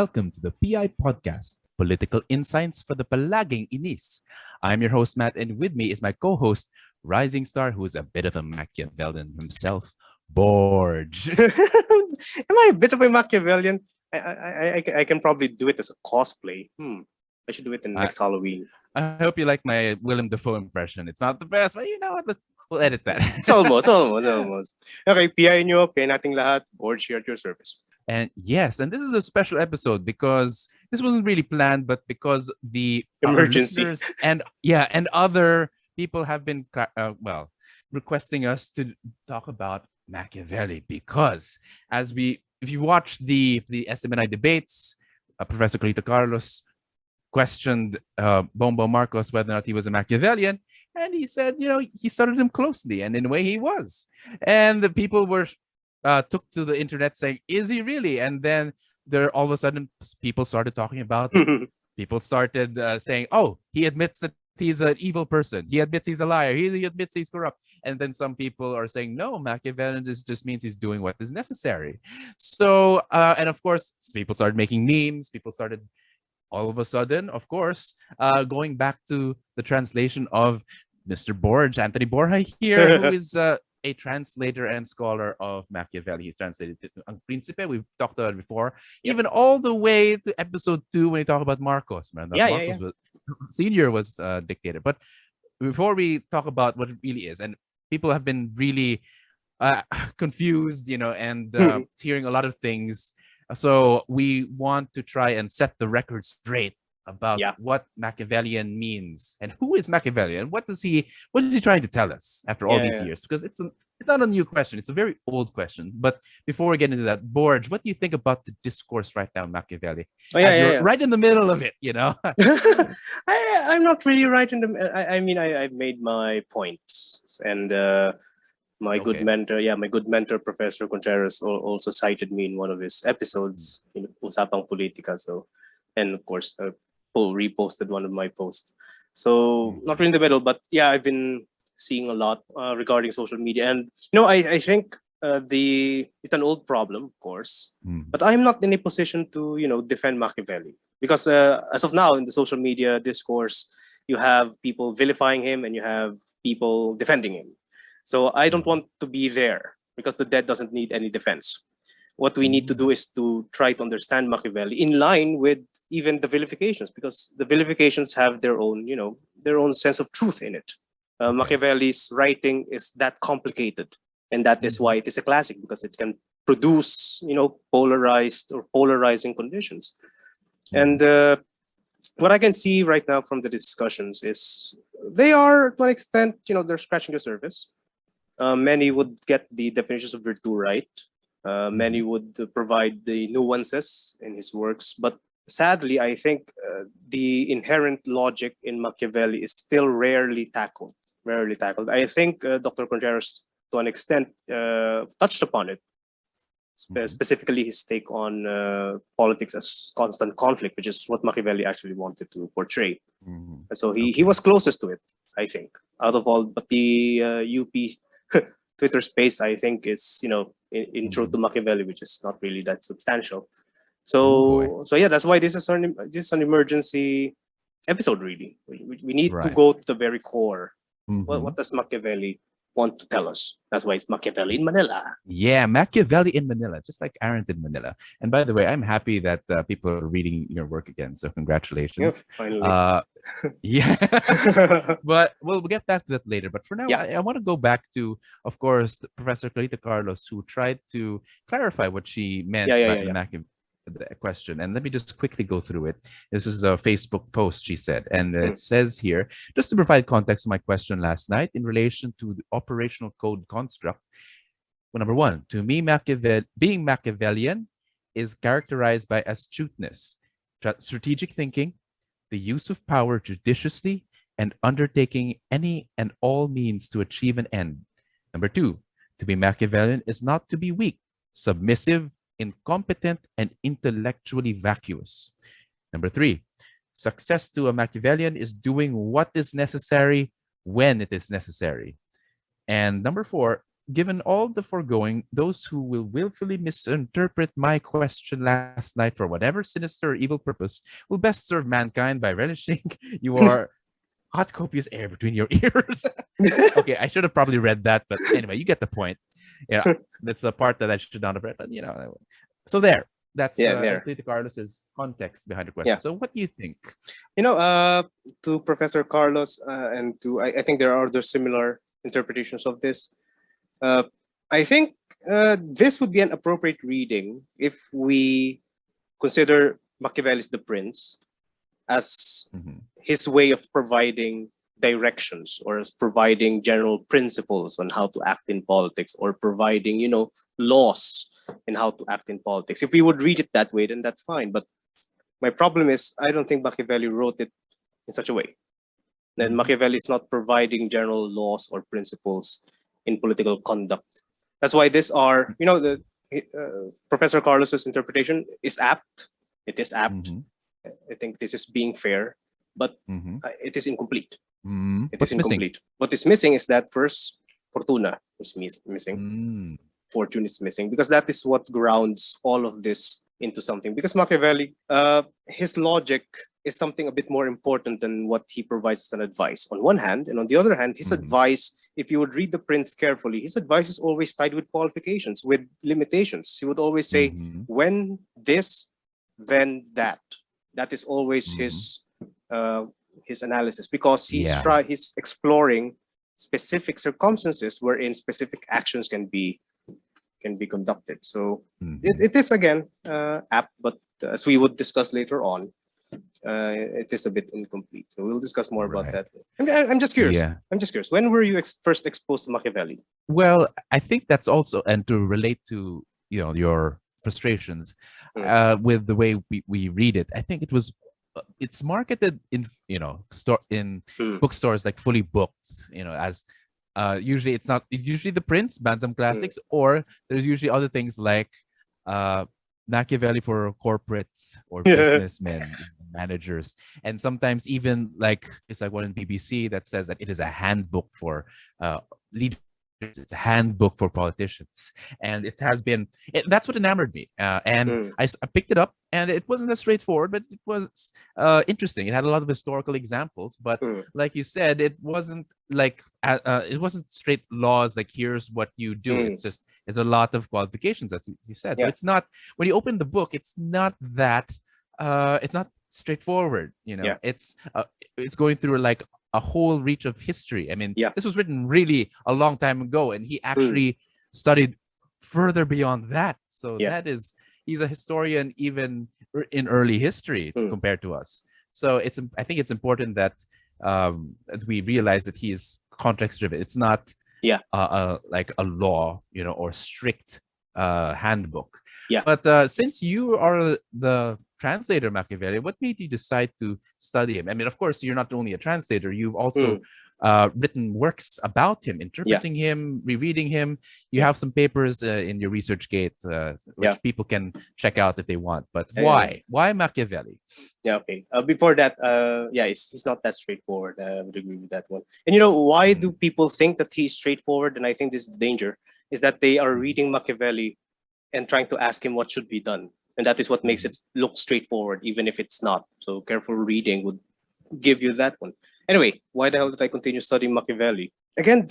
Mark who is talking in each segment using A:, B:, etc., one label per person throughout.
A: welcome to the PI Podcast, Political Insights for the Palaging Inis. I'm your host, Matt, and with me is my co-host, rising star who is a bit of a Machiavellian himself, Borge.
B: Am I a bit of a Machiavellian? I can probably do it as a cosplay. I should do it in next Halloween.
A: I hope you like my Willem Dafoe impression. It's not the best, but you know what? We'll edit that.
B: It's almost. Okay, PI nyo, PI nating lahat, board share at your service.
A: And yes, and this is a special episode because this wasn't really planned, but because the
B: emergency
A: and other people have been requesting us to talk about Machiavelli because if you watch the SMNI debates, Professor Clarita Carlos questioned Bongbong Marcos whether or not he was a Machiavellian, and he said, he studied him closely, and in a way he was. And the people were took to the internet saying, is he really? And then all of a sudden people started talking about it. People started saying, oh, he admits that he's an evil person. He admits he's a liar. He admits he's corrupt. And then some people are saying, no, Machiavellian just means he's doing what is necessary. So, and of course, people started making memes. People started all of a sudden, of course, going back to the translation of Mr. Borge, Anthony Borja here, who is a translator and scholar of Machiavelli. He translated it to Ang Principe. We've talked about it before. Yep. Even all the way to episode 2 when we talk about Marcos. Marcos was Senior was dictator. But before we talk about what it really is, and people have been really confused, and hearing a lot of things. So we want to try and set the record straight about what Machiavellian means and who is Machiavellian. What is he trying to tell us after all these years? Because it's not a new question. It's a very old question. But before we get into that, Borge, what do you think about the discourse right now, Machiavelli? You're right in the middle of it,
B: I'm not really right in the. I've made my points, and my good mentor, Professor Contreras, also cited me in one of his episodes in Usapang Politica. So, and of course, reposted one of my posts. So not really in the middle, but I've been seeing a lot regarding social media, and I think it's an old problem, of course, but I'm not in a position to defend Machiavelli because as of now in the social media discourse, you have people vilifying him and you have people defending him. So I don't want to be there because the dead doesn't need any defense. What we need to do is to try to understand Machiavelli in line with even the vilifications, because the vilifications have their own sense of truth in it. Machiavelli's writing is that complicated, and that is why it is a classic, because it can produce polarized or polarizing conditions. And what I can see right now from the discussions is they are, to an extent, they're scratching the surface. Many would get the definitions of virtue right. Many would provide the nuances in his works, but sadly, I think the inherent logic in Machiavelli is still rarely tackled. I think Dr. Contreras, to an extent, touched upon it, specifically his take on politics as constant conflict, which is what Machiavelli actually wanted to portray. And so he was closest to it, I think, out of all. But the UP Twitter space, I think, is intro to Machiavelli, which is not really that substantial. So that's why this is an emergency episode. Really, we need to go to the very core. What does Machiavelli want to tell us? That's why it's Machiavelli in Manila.
A: Yeah, Machiavelli in Manila, just like Arendt in Manila. And by the way, I'm happy that people are reading your work again. So congratulations.
B: Yes, finally.
A: But we'll get back to that later. But for now, I want to go back to, of course, Professor Clarita Carlos, who tried to clarify what she meant by the question. And let me just quickly go through it. This is a Facebook post, she said. And it says here, just to provide context to my question last night in relation to the operational code construct. Well, number one, to me, being Machiavellian is characterized by astuteness, strategic thinking, the use of power judiciously, and undertaking any and all means to achieve an end. Number two, to be Machiavellian is not to be weak, submissive, incompetent, and intellectually vacuous. Number three, success to a Machiavellian is doing what is necessary when it is necessary. And number four, given all the foregoing, those who will willfully misinterpret my question last night for whatever sinister or evil purpose will best serve mankind by relishing your hot copious air between your ears. Okay, I should have probably read that, but anyway, you get the point. Yeah, that's the part that I should not have read, but so there. That's Clarita Carlos's context behind the question.
B: Yeah.
A: So what do you think?
B: To Professor Carlos and to I think there are other similar interpretations of this. I think this would be an appropriate reading if we consider Machiavelli's The Prince as his way of providing directions or as providing general principles on how to act in politics or providing, laws in how to act in politics. If we would read it that way, then that's fine. But my problem is I don't think Machiavelli wrote it in such a way. Then Machiavelli is not providing general laws or principles in political conduct. That's why Professor Carlos's interpretation is apt. It is apt. I think this is being fair, but it is incomplete. It is incomplete. What is missing is that first Fortuna is missing. Fortune is missing because that is what grounds all of this into something. Because Machiavelli, his logic is something a bit more important than what he provides as an advice on one hand, and on the other hand, his advice, if you would read The Prince carefully, his advice is always tied with qualifications, with limitations. He would always say, when this, then that. That is always his analysis, because he's exploring specific circumstances wherein specific actions can be conducted. So it is again apt, but as we would discuss later on, it is a bit incomplete. So we'll discuss more about that. I'm just curious.
A: Yeah.
B: I'm just curious. When were you first exposed to Machiavelli?
A: Well, I think that's also, and to relate to your frustrations with the way we read it, I think it's marketed in bookstores like fully booked, as usually it's usually The Prince, Bantam Classics, or there's usually other things like Machiavelli for corporates or businessmen, managers, and sometimes even it's like one in BBC that says that it is a handbook for leaders. It's a handbook for politicians, and it has been. That's what enamored me, and I picked it up, and it wasn't as straightforward, but it was interesting. It had a lot of historical examples, but like you said, it wasn't it wasn't straight laws like here's what you do. It's a lot of qualifications, as you said. So it's not, when you open the book, it's not that it's not straightforward. It's going through like a whole reach of history. I mean, this was written really a long time ago, and he actually studied further beyond that. So he's a historian even in early history compared to us. So I think it's important that we realize that he is context driven. It's not like a law, or strict handbook. But since you are the translator Machiavelli, what made you decide to study him? I mean, of course, you're not only a translator, you've also written works about him, interpreting him, rereading him. You have some papers in your ResearchGate, which people can check out if they want. But why? Why Machiavelli?
B: Yeah, okay. Before that, he's not that straightforward. I would agree with that one. And why do people think that he's straightforward? And I think this is the danger, is that they are reading Machiavelli and trying to ask him what should be done. And that is what makes it look straightforward, even if it's not. So careful reading would give you that one. Anyway, why the hell did I continue studying Machiavelli? Again,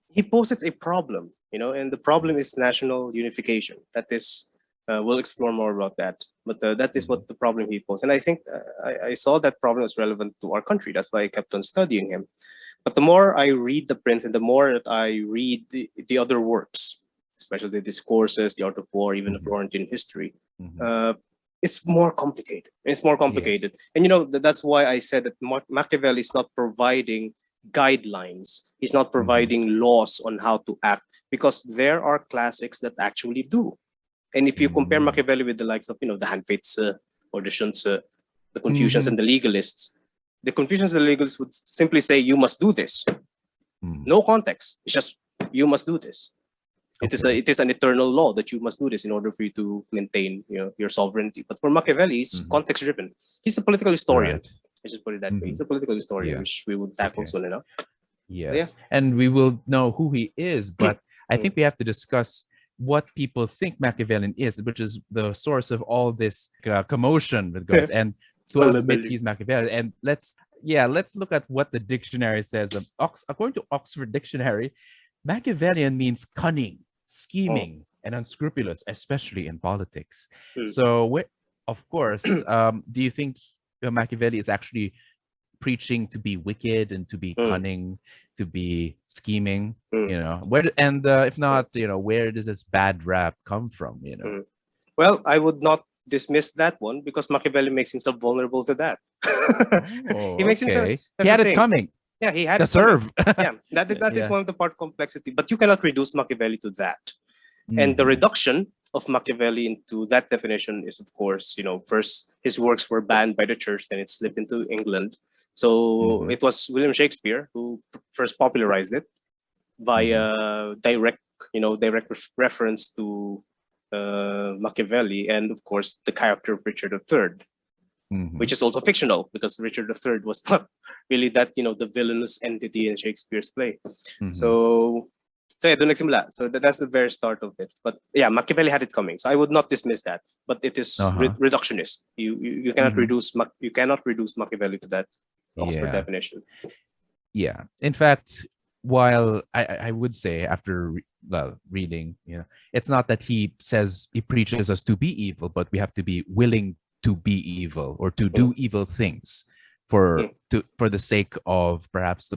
B: he posits a problem, and the problem is national unification. That is, we'll explore more about that. But that is what the problem he posed. And I think I saw that problem as relevant to our country. That's why I kept on studying him. But the more I read The Prince and the more that I read the other works, especially the Discourses, the Art of War, even the Florentine history, it's more complicated. It's more complicated. Yes. And that's why I said that Machiavelli is not providing guidelines. He's not providing laws on how to act, because there are classics that actually do. And if you compare Machiavelli with the likes of, the Hanfeids or the Shunze, the Confucians and the legalists, the Confucians and the legalists would simply say, you must do this. No context. It's just, you must do this. It is an eternal law that you must do this in order for you to maintain your sovereignty. But for Machiavelli, he's context driven. He's a political historian. Right. I just put it that way. He's a political historian, which we would tackle soon enough.
A: Yes. And we will know who he is, but I think we have to discuss what people think Machiavellian is, which is the source of all this commotion with regards and to admit he's Machiavellian. And let's look at what the dictionary says. According to Oxford Dictionary, Machiavellian means cunning, scheming, and unscrupulous, especially in politics. So, of course, do you think Machiavelli is actually preaching to be wicked and to be cunning, to be scheming? You know, if not, you know, where does this bad rap come from? You know,
B: well, I would not dismiss that one because Machiavelli makes himself vulnerable to that. He makes himself.
A: He had it coming.
B: Yeah, he had
A: to serve.
B: That is one of the part of complexity, but you cannot reduce Machiavelli to that. And the reduction of Machiavelli into that definition is, of course, you know, first his works were banned by the church, then it slipped into England. So it was William Shakespeare who first popularized it via direct reference to Machiavelli, and of course the character of Richard III, which is also fictional because Richard III was not really that, you know, the villainous entity in Shakespeare's play. So doon nagsimula. So that's the very start of it. But yeah, Machiavelli had it coming. So I would not dismiss that. But it is reductionist. You cannot reduce Machiavelli to that Oxford definition.
A: Yeah. In fact, while I would say after reading, you know, it's not that he says he preaches us to be evil, but we have to be willing to be evil or to do evil things for the sake of perhaps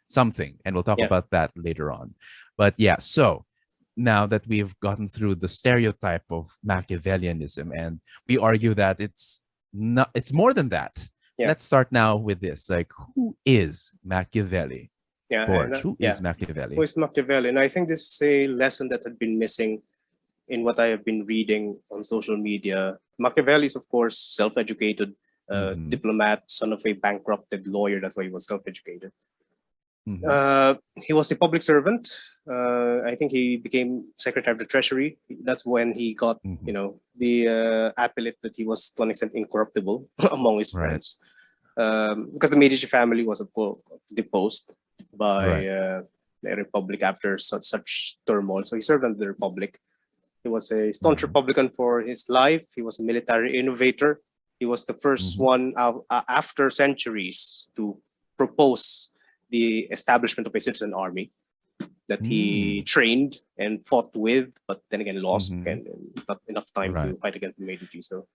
A: something, and we'll talk about that later on. But yeah, so now that we've gotten through the stereotype of Machiavellianism, and we argue that it's more than that. Let's start now with this. Like, who is Machiavelli? Who is Machiavelli?
B: Who is Machiavelli? And I think this is a lesson that had been missing in what I have been reading on social media. Machiavelli is, of course, self-educated diplomat, son of a bankrupted lawyer. That's why he was self-educated. He was a public servant. I think he became Secretary of the Treasury. That's when he got, you know, the appellate that he was, to an extent, incorruptible among his friends. Because the Medici family was, of course, deposed by the Republic after such turmoil. So he served under the Republic. He was a staunch Republican for his life. He was a military innovator. He was the first one after centuries to propose the establishment of a citizen army that he trained and fought with, but then again lost and not enough time to fight against the Medici. So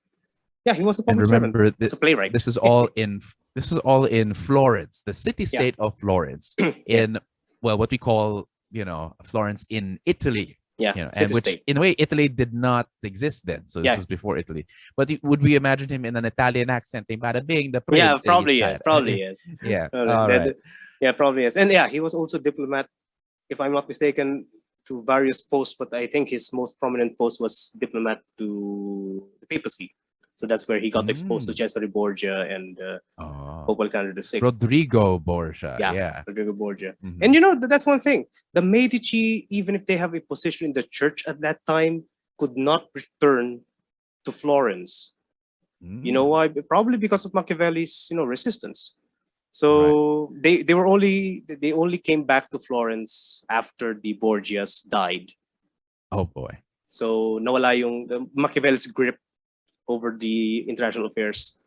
B: yeah, he was a public servant. He's a playwright.
A: This is all in Florence, the city-state of Florence, in what we call, you know, Florence in Italy.
B: Yeah,
A: you know, and which in a way Italy did not exist then. So this was before Italy. But would we imagine him in an Italian accent saying "Bada bing, the prince"?
B: Yeah, probably yes. Probably yes.
A: Yeah,
B: probably yes. And yeah, he was also diplomat, if I'm not mistaken, to various posts. But I think his most prominent post was diplomat to the papacy. So that's where he got exposed to Cesare Borgia and Pope Alexander VI.
A: Rodrigo Borgia.
B: Rodrigo Borgia. And you know, that's one thing. The Medici, even if they have a position in the church at that time, could not return to Florence. You know why? Probably because of Machiavelli's, you know, resistance. So they only came back to Florence after the Borgias died.
A: Oh boy.
B: So nawala yung Machiavelli's grip over the international affairs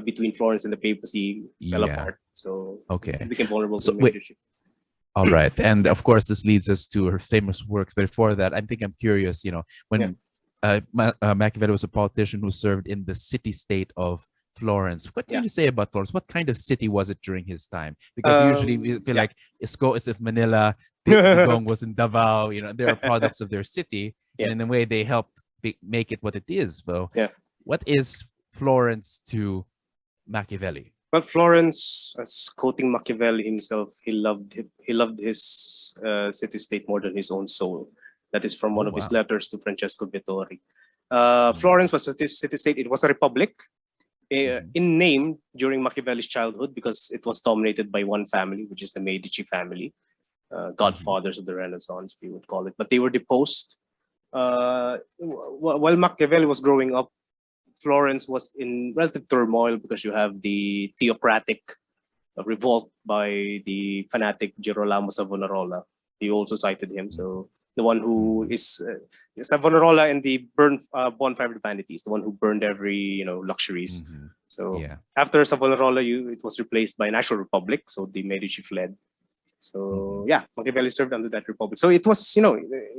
B: between Florence and the papacy fell apart. So it became vulnerable to leadership.
A: All right. And of course, this leads us to her famous works. But before that, I'm curious, you know, when Machiavelli was a politician who served in the city-state of Florence. What can you say about Florence? What kind of city was it during his time? Because usually we feel like Isko is of Manila, Digong was in Davao, you know, they're products of their city. And in a way, they helped make it what it is. So what is Florence to Machiavelli?
B: Well, Florence, as quoting Machiavelli himself, he loved his city-state more than his own soul. That is from one of his letters to Francesco Vittori. Florence was a city-state. It was a republic in name during Machiavelli's childhood because it was dominated by one family, which is the Medici family, godfathers of the Renaissance, we would call it. But they were deposed. While Machiavelli was growing up, Florence was in relative turmoil because you have the theocratic revolt by the fanatic Girolamo Savonarola. He also cited him. So the one who is Savonarola and the bonfire of vanities, the one who burned every luxuries. So after Savonarola, it was replaced by an actual republic. So the Medici fled. So yeah, Machiavelli served under that republic. So it was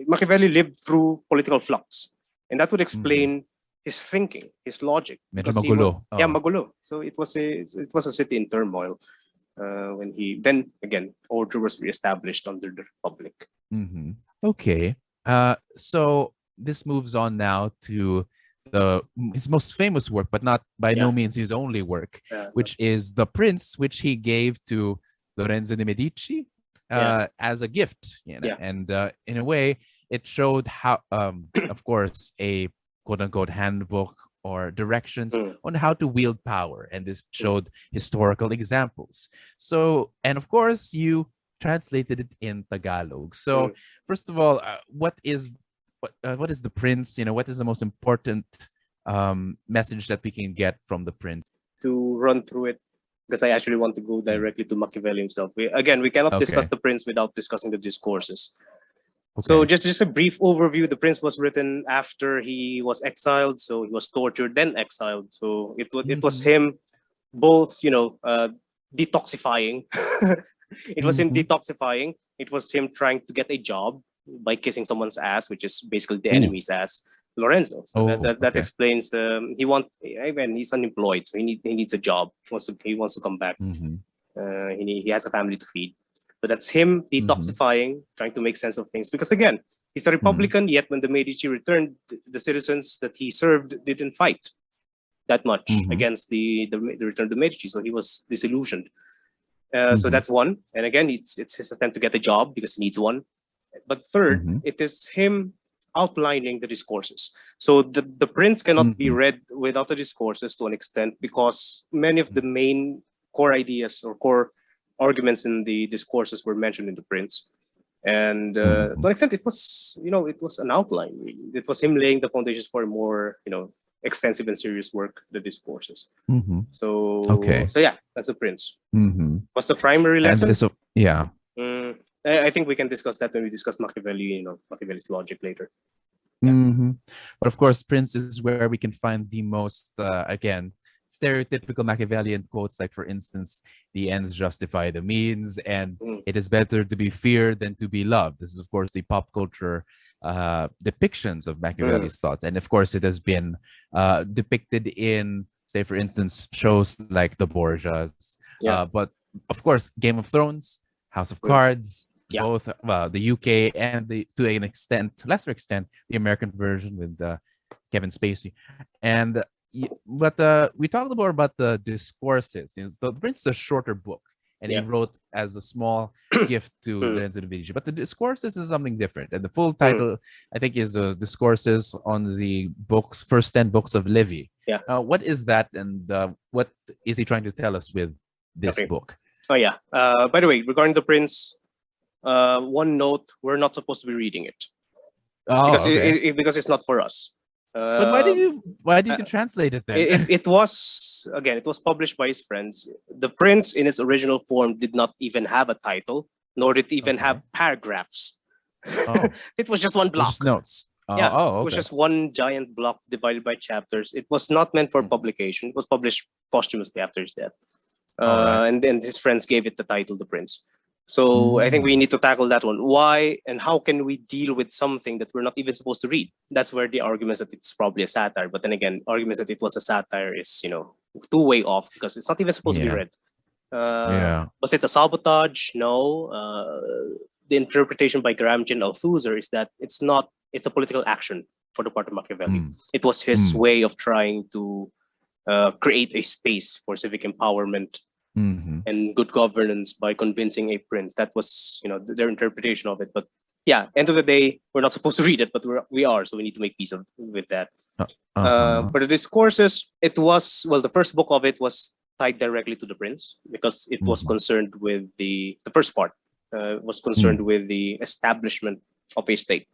B: Machiavelli lived through political flux, and that would explain his thinking, his logic.
A: Medyo magulo.
B: Yeah, magulo. So it was a city in turmoil when then again order was reestablished under the republic.
A: Okay. So this moves on now to his most famous work, but not by no means his only work, which is The Prince, which he gave to Lorenzo de Medici as a gift. And in a way, it showed how, of course, a quote-unquote handbook or directions on how to wield power. And this showed historical examples. So, and of course, you translated it in Tagalog. So, first of all, what is The Prince? What is the most important message that we can get from The Prince?
B: To run through it, because I actually want to go directly to Machiavelli himself. We cannot discuss The Prince without discussing the Discourses. So just a brief overview. The Prince was written after he was exiled, so he was tortured, then exiled. So it was him both, detoxifying. It was him detoxifying. It was him trying to get a job by kissing someone's ass, which is basically the enemy's ass, Lorenzo. So that explains. He's unemployed, so he needs a job. He wants to come back. He has a family to feed. So that's him detoxifying, trying to make sense of things. Because again, he's a Republican, yet when the Medici returned, the citizens that he served didn't fight that much against the return of the Medici. So he was disillusioned. So that's one. And again, it's his attempt to get a job because he needs one. But third, it is him outlining the Discourses. So the Prince cannot be read without the Discourses to an extent, because many of the main core ideas or core arguments in the Discourses were mentioned in the Prince. And to an extent, it was an outline. It was him laying the foundations for a more extensive and serious work, the Discourses. So yeah, that's the Prince. What's the primary lesson? I think we can discuss that when we discuss Machiavelli, Machiavelli's logic later.
A: But of course, Prince is where we can find the most again stereotypical Machiavellian quotes, like for instance, the ends justify the means, and it is better to be feared than to be loved. This is of course the pop culture depictions of Machiavelli's thoughts, and of course it has been depicted in, say for instance, shows like The Borgias, but of course Game of Thrones, House of Cards, both the UK and to an extent, lesser extent, the American version with Kevin Spacey. And but we talked more about the Discourses. The Prince is a shorter book, and he wrote as a small gift to Lorenzo de Medici. But the Discourses is something different, and the full title, I think, is the Discourses on the first 10 books of Livy. What is that, and what is he trying to tell us with this book?
B: By the way, regarding the Prince, one note: we're not supposed to be reading it because it's not for us.
A: But why did you translate it then?
B: It was published by his friends. The Prince in its original form did not even have a title, nor did it even have paragraphs. It was just one block.
A: Just notes.
B: It was just one giant block divided by chapters. It was not meant for publication. It was published posthumously after his death. And then his friends gave it the title The Prince. So I think we need to tackle that one. Why and how can we deal with something that we're not even supposed to read? That's where the arguments that it's probably a satire. But then again, arguments that it was a satire is, two-way off, because it's not even supposed to be read. Was it a sabotage? No. The interpretation by Gramsci and Althusser is that it's a political action for the part of Machiavelli. It was his way of trying to create a space for civic empowerment and good governance by convincing a prince. That was, their interpretation of it. But end of the day, we're not supposed to read it, but we are, so we need to make peace with that. For the Discourses, it was, the first book of it was tied directly to the Prince, because it was concerned with the first part was concerned with the establishment of a state.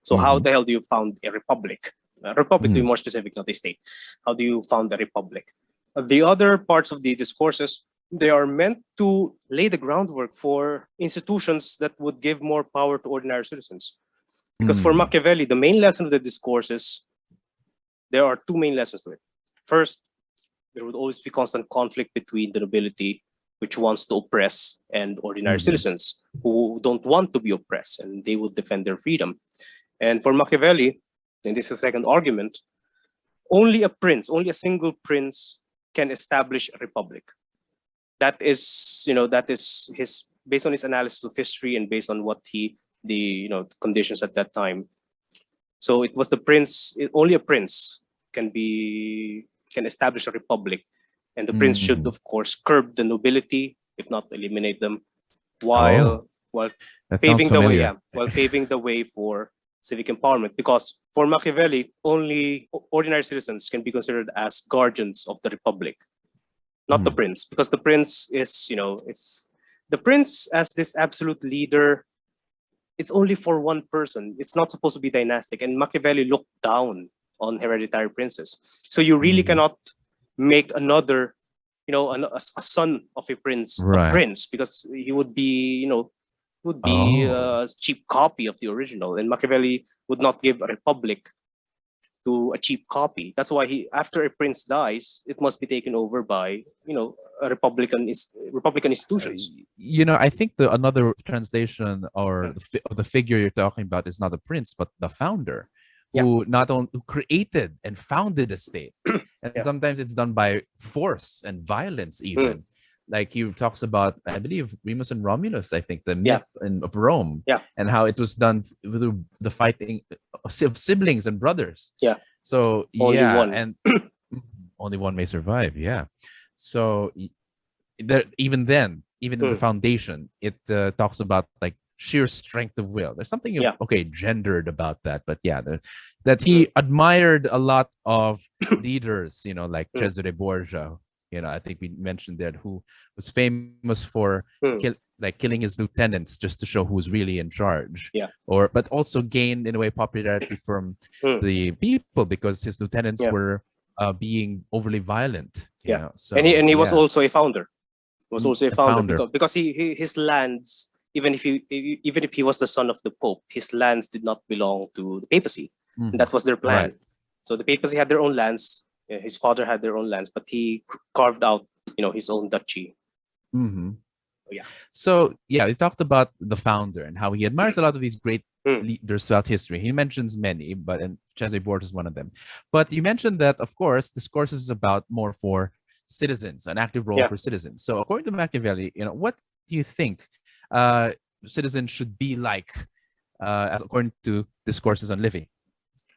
B: So how the hell do you found a republic? A republic, to be more specific, not a state. How do you found a republic? The other parts of the Discourses they are meant to lay the groundwork for institutions that would give more power to ordinary citizens. Because for Machiavelli, the main lesson of the Discourses, there are two main lessons to it. First, there would always be constant conflict between the nobility, which wants to oppress, and ordinary citizens who don't want to be oppressed, and they would defend their freedom. And for Machiavelli, and this is the second argument, only a single prince can establish a republic. That is, that is his, based on his analysis of history and based on what the conditions at that time. So it was the prince, only a prince can establish a republic. And the prince should, of course, curb the nobility, if not eliminate them, while paving the way, while paving the way for civic empowerment. Because for Machiavelli, only ordinary citizens can be considered as guardians of the republic, not the prince, because the prince is, it's the prince as this absolute leader. It's only for one person. It's not supposed to be dynastic, and Machiavelli looked down on hereditary princes. So you really cannot make another, a son of a prince, a prince, because he would be, a cheap copy of the original. And Machiavelli would not give a republic to a cheap copy. That's why after a prince dies, it must be taken over by, a republican institutions.
A: I think another translation or the figure you're talking about is not the prince, but the founder, who not only created and founded a state. And sometimes it's done by force and violence even. Like he talks about, I believe, Remus and Romulus, I think, the myth of Rome, and how it was done through the fighting of siblings and brothers. So
B: only one.
A: And only one may survive. So even then, even in the foundation, it talks about like sheer strength of will. There's something gendered about that, but that he admired a lot of leaders, like Cesare Borgia. I think we mentioned that, who was famous for killing his lieutenants just to show who's really in charge. But also gained in a way popularity from the people because his lieutenants were being overly violent. So
B: and he was also a founder. Because his lands, even if he was the son of the Pope, his lands did not belong to the papacy. And that was their plan. So the papacy had their own lands. His father had their own lands, but he carved out, his own duchy.
A: So we talked about the founder and how he admires a lot of these great leaders throughout history. He mentions many, and Cesare Borgia is one of them. But you mentioned that, of course, Discourses is about more for citizens, an active role for citizens. So according to Machiavelli, what do you think citizens should be like, as according to Discourses on Living?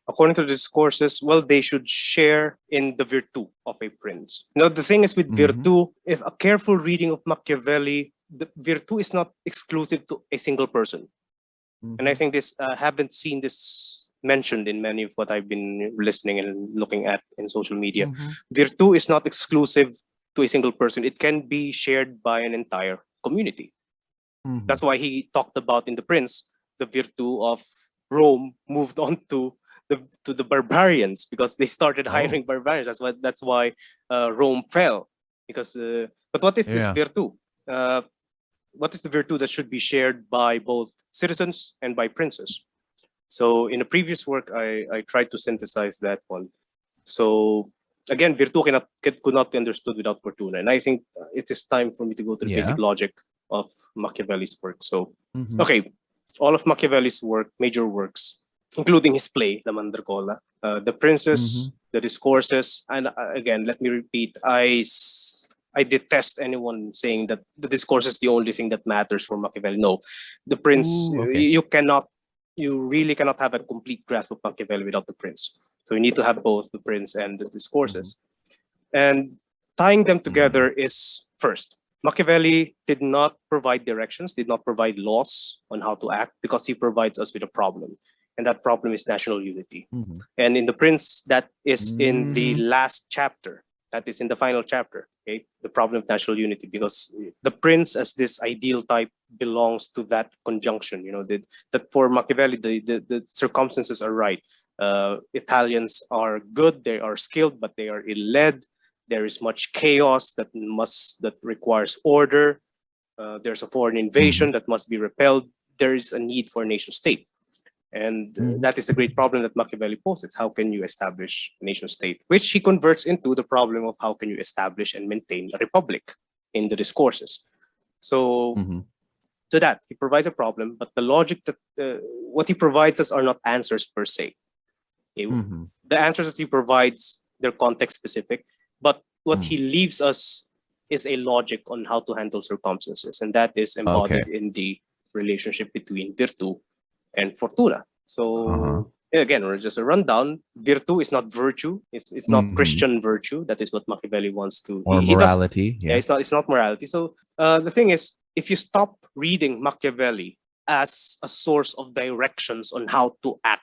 B: According to the Discourses, well, they should share in the virtu of a prince. The thing is with virtu, if a careful reading of Machiavelli, the virtu is not exclusive to a single person. And I think haven't seen this mentioned in many of what I've been listening and looking at in social media. Virtu is not exclusive to a single person. It can be shared by an entire community. That's why he talked about in The Prince, the virtu of Rome moved on to the barbarians, because they started hiring barbarians. That's why Rome fell. Because but what is this virtu? What is the virtu that should be shared by both citizens and by princes? So in a previous work, I tried to synthesize that one. So again, virtu could not be understood without fortuna, and I think it is time for me to go to the basic logic of Machiavelli's work. So okay, all of Machiavelli's major works, including his play, La Mandragola, The Princes, The Discourses, and again, let me repeat, I detest anyone saying that the Discourse is the only thing that matters for Machiavelli. No, The Prince, you really cannot have a complete grasp of Machiavelli without The Prince. So you need to have both The Prince and The Discourses. And tying them together is, first, Machiavelli did not provide directions, did not provide laws on how to act, because he provides us with a problem. And that problem is national unity. And in The Prince, that is in the last chapter. That is in the final chapter, okay? The problem of national unity, because the prince as this ideal type belongs to that conjunction, that for Machiavelli, the circumstances are right. Italians are good, they are skilled, but they are ill-led. There is much chaos that requires order. There's a foreign invasion that must be repelled. There is a need for a nation state. And that is the great problem that Machiavelli posits. How can you establish a nation state? Which he converts into the problem of how can you establish and maintain a republic in the Discourses. So to that, he provides a problem, but the logic that what he provides us are not answers per se. The answers that he provides, they're context specific, but what he leaves us is a logic on how to handle circumstances, and that is embodied in the relationship between Virtu and Fortuna. So again, or just a rundown, Virtu is not virtue. It's not Christian virtue. That is what Machiavelli wants to.
A: Or morality.
B: It's not morality. So the thing is, if you stop reading Machiavelli as a source of directions on how to act,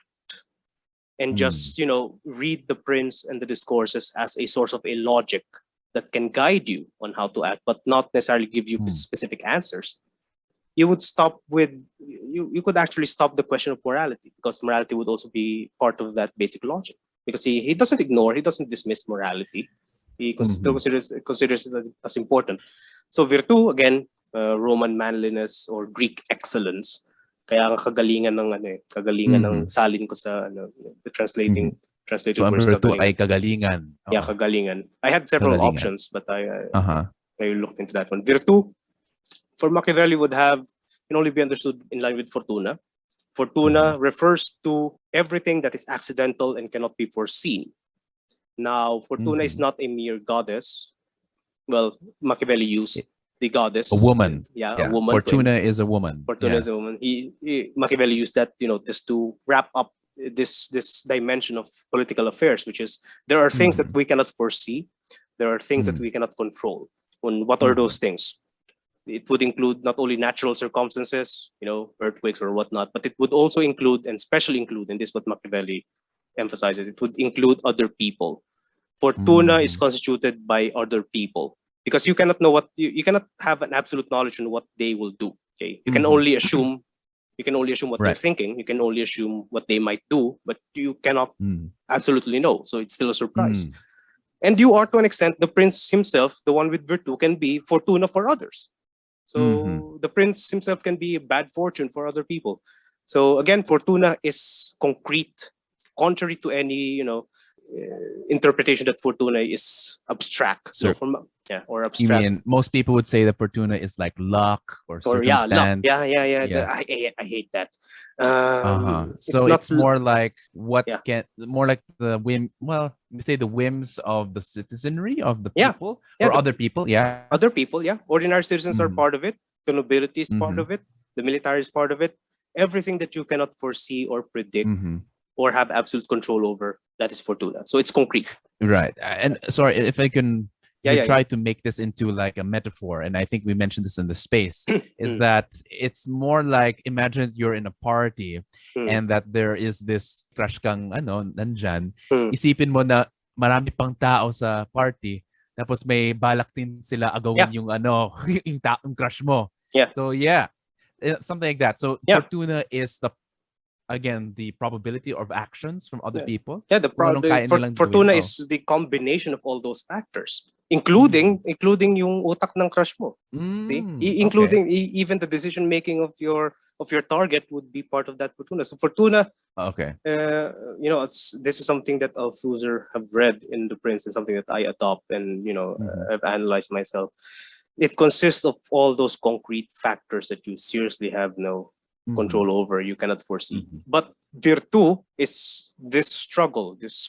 B: and just read the Prince and the Discourses as a source of a logic that can guide you on how to act, but not necessarily give you specific answers, you would stop with you could actually stop the question of morality, because morality would also be part of that basic logic, because he doesn't ignore, he doesn't dismiss morality. He still considers it as important. So Virtu, again, Roman manliness or Greek excellence. Kaya ang kagalingan ng salin ko sa the translated
A: so
B: words.
A: Virtu ay kagalingan.
B: Yeah, kagalingan. I had several options, but I looked into that one. Virtu for Machiavelli can only be understood in line with Fortuna. Fortuna refers to everything that is accidental and cannot be foreseen. Now, Fortuna is not a mere goddess. Well, Machiavelli used the goddess.
A: A woman.
B: A woman.
A: Fortuna is a woman.
B: Fortuna is a woman. Machiavelli used that, just to wrap up this dimension of political affairs, which is there are things that we cannot foresee. There are things that we cannot control. And what are those things? It would include not only natural circumstances, earthquakes or whatnot, but it would also include, and especially include, and this is what Machiavelli emphasizes, it would include other people. Fortuna is constituted by other people, because you cannot know you cannot have an absolute knowledge on what they will do. Okay, you can only assume what they're thinking. You can only assume what they might do, but you cannot absolutely know. So it's still a surprise. And you are, to an extent, the Prince himself, the one with Virtu, can be Fortuna for others. So the Prince himself can be bad fortune for other people. So again, Fortuna is concrete, contrary to any interpretation that Fortuna is abstract.
A: So,
B: or abstract.
A: You mean most people would say that Fortuna is like luck or circumstance?
B: Luck. Yeah. I hate that.
A: So it's more like more like the whim. Well, we say the whims of the citizenry of the people or other people. Yeah,
B: other people. Yeah, ordinary citizens are part of it. The nobility is part of it. The military is part of it. Everything that you cannot foresee or predict or have absolute control over, that is Fortuna. So it's concrete.
A: Right. And sorry if I can. Try to make this into like a metaphor, and I think we mentioned this in the space, is that it's more like, imagine you're in a party and that there is this crush kang nandyan. Isipin mo na marami pang tao sa party, tapos may balak din sila agawin yung yung crush mo. So something like that. So Fortuna is the probability of actions from other people.
B: Fortuna is the combination of all those factors, including yung utak ng crush mo. See, including even the decision making of your target would be part of that Fortuna. So Fortuna, this is something that Althusser have read in The Prince, and something that I adopt and I've analyzed myself. It consists of all those concrete factors that you seriously have no control over, you cannot foresee. But Virtu is this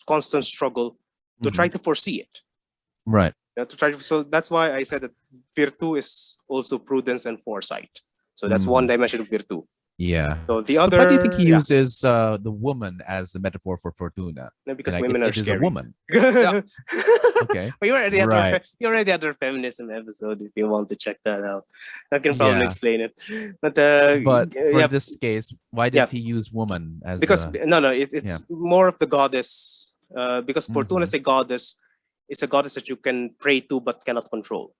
B: constant struggle to try to foresee it.
A: Right.
B: So that's why I said that Virtu is also prudence and foresight. So that's one dimension of Virtu.
A: Yeah.
B: So the other.
A: Why do you think he uses the woman as a metaphor for Fortuna?
B: No, because women are scary.
A: It is a woman. Okay.
B: But you already had our feminism episode if you want to check that out. I can probably explain it. But
A: for this case, why does he use woman as?
B: Because it's more of the goddess. Because Fortuna is a goddess. It's a goddess that you can pray to but cannot control.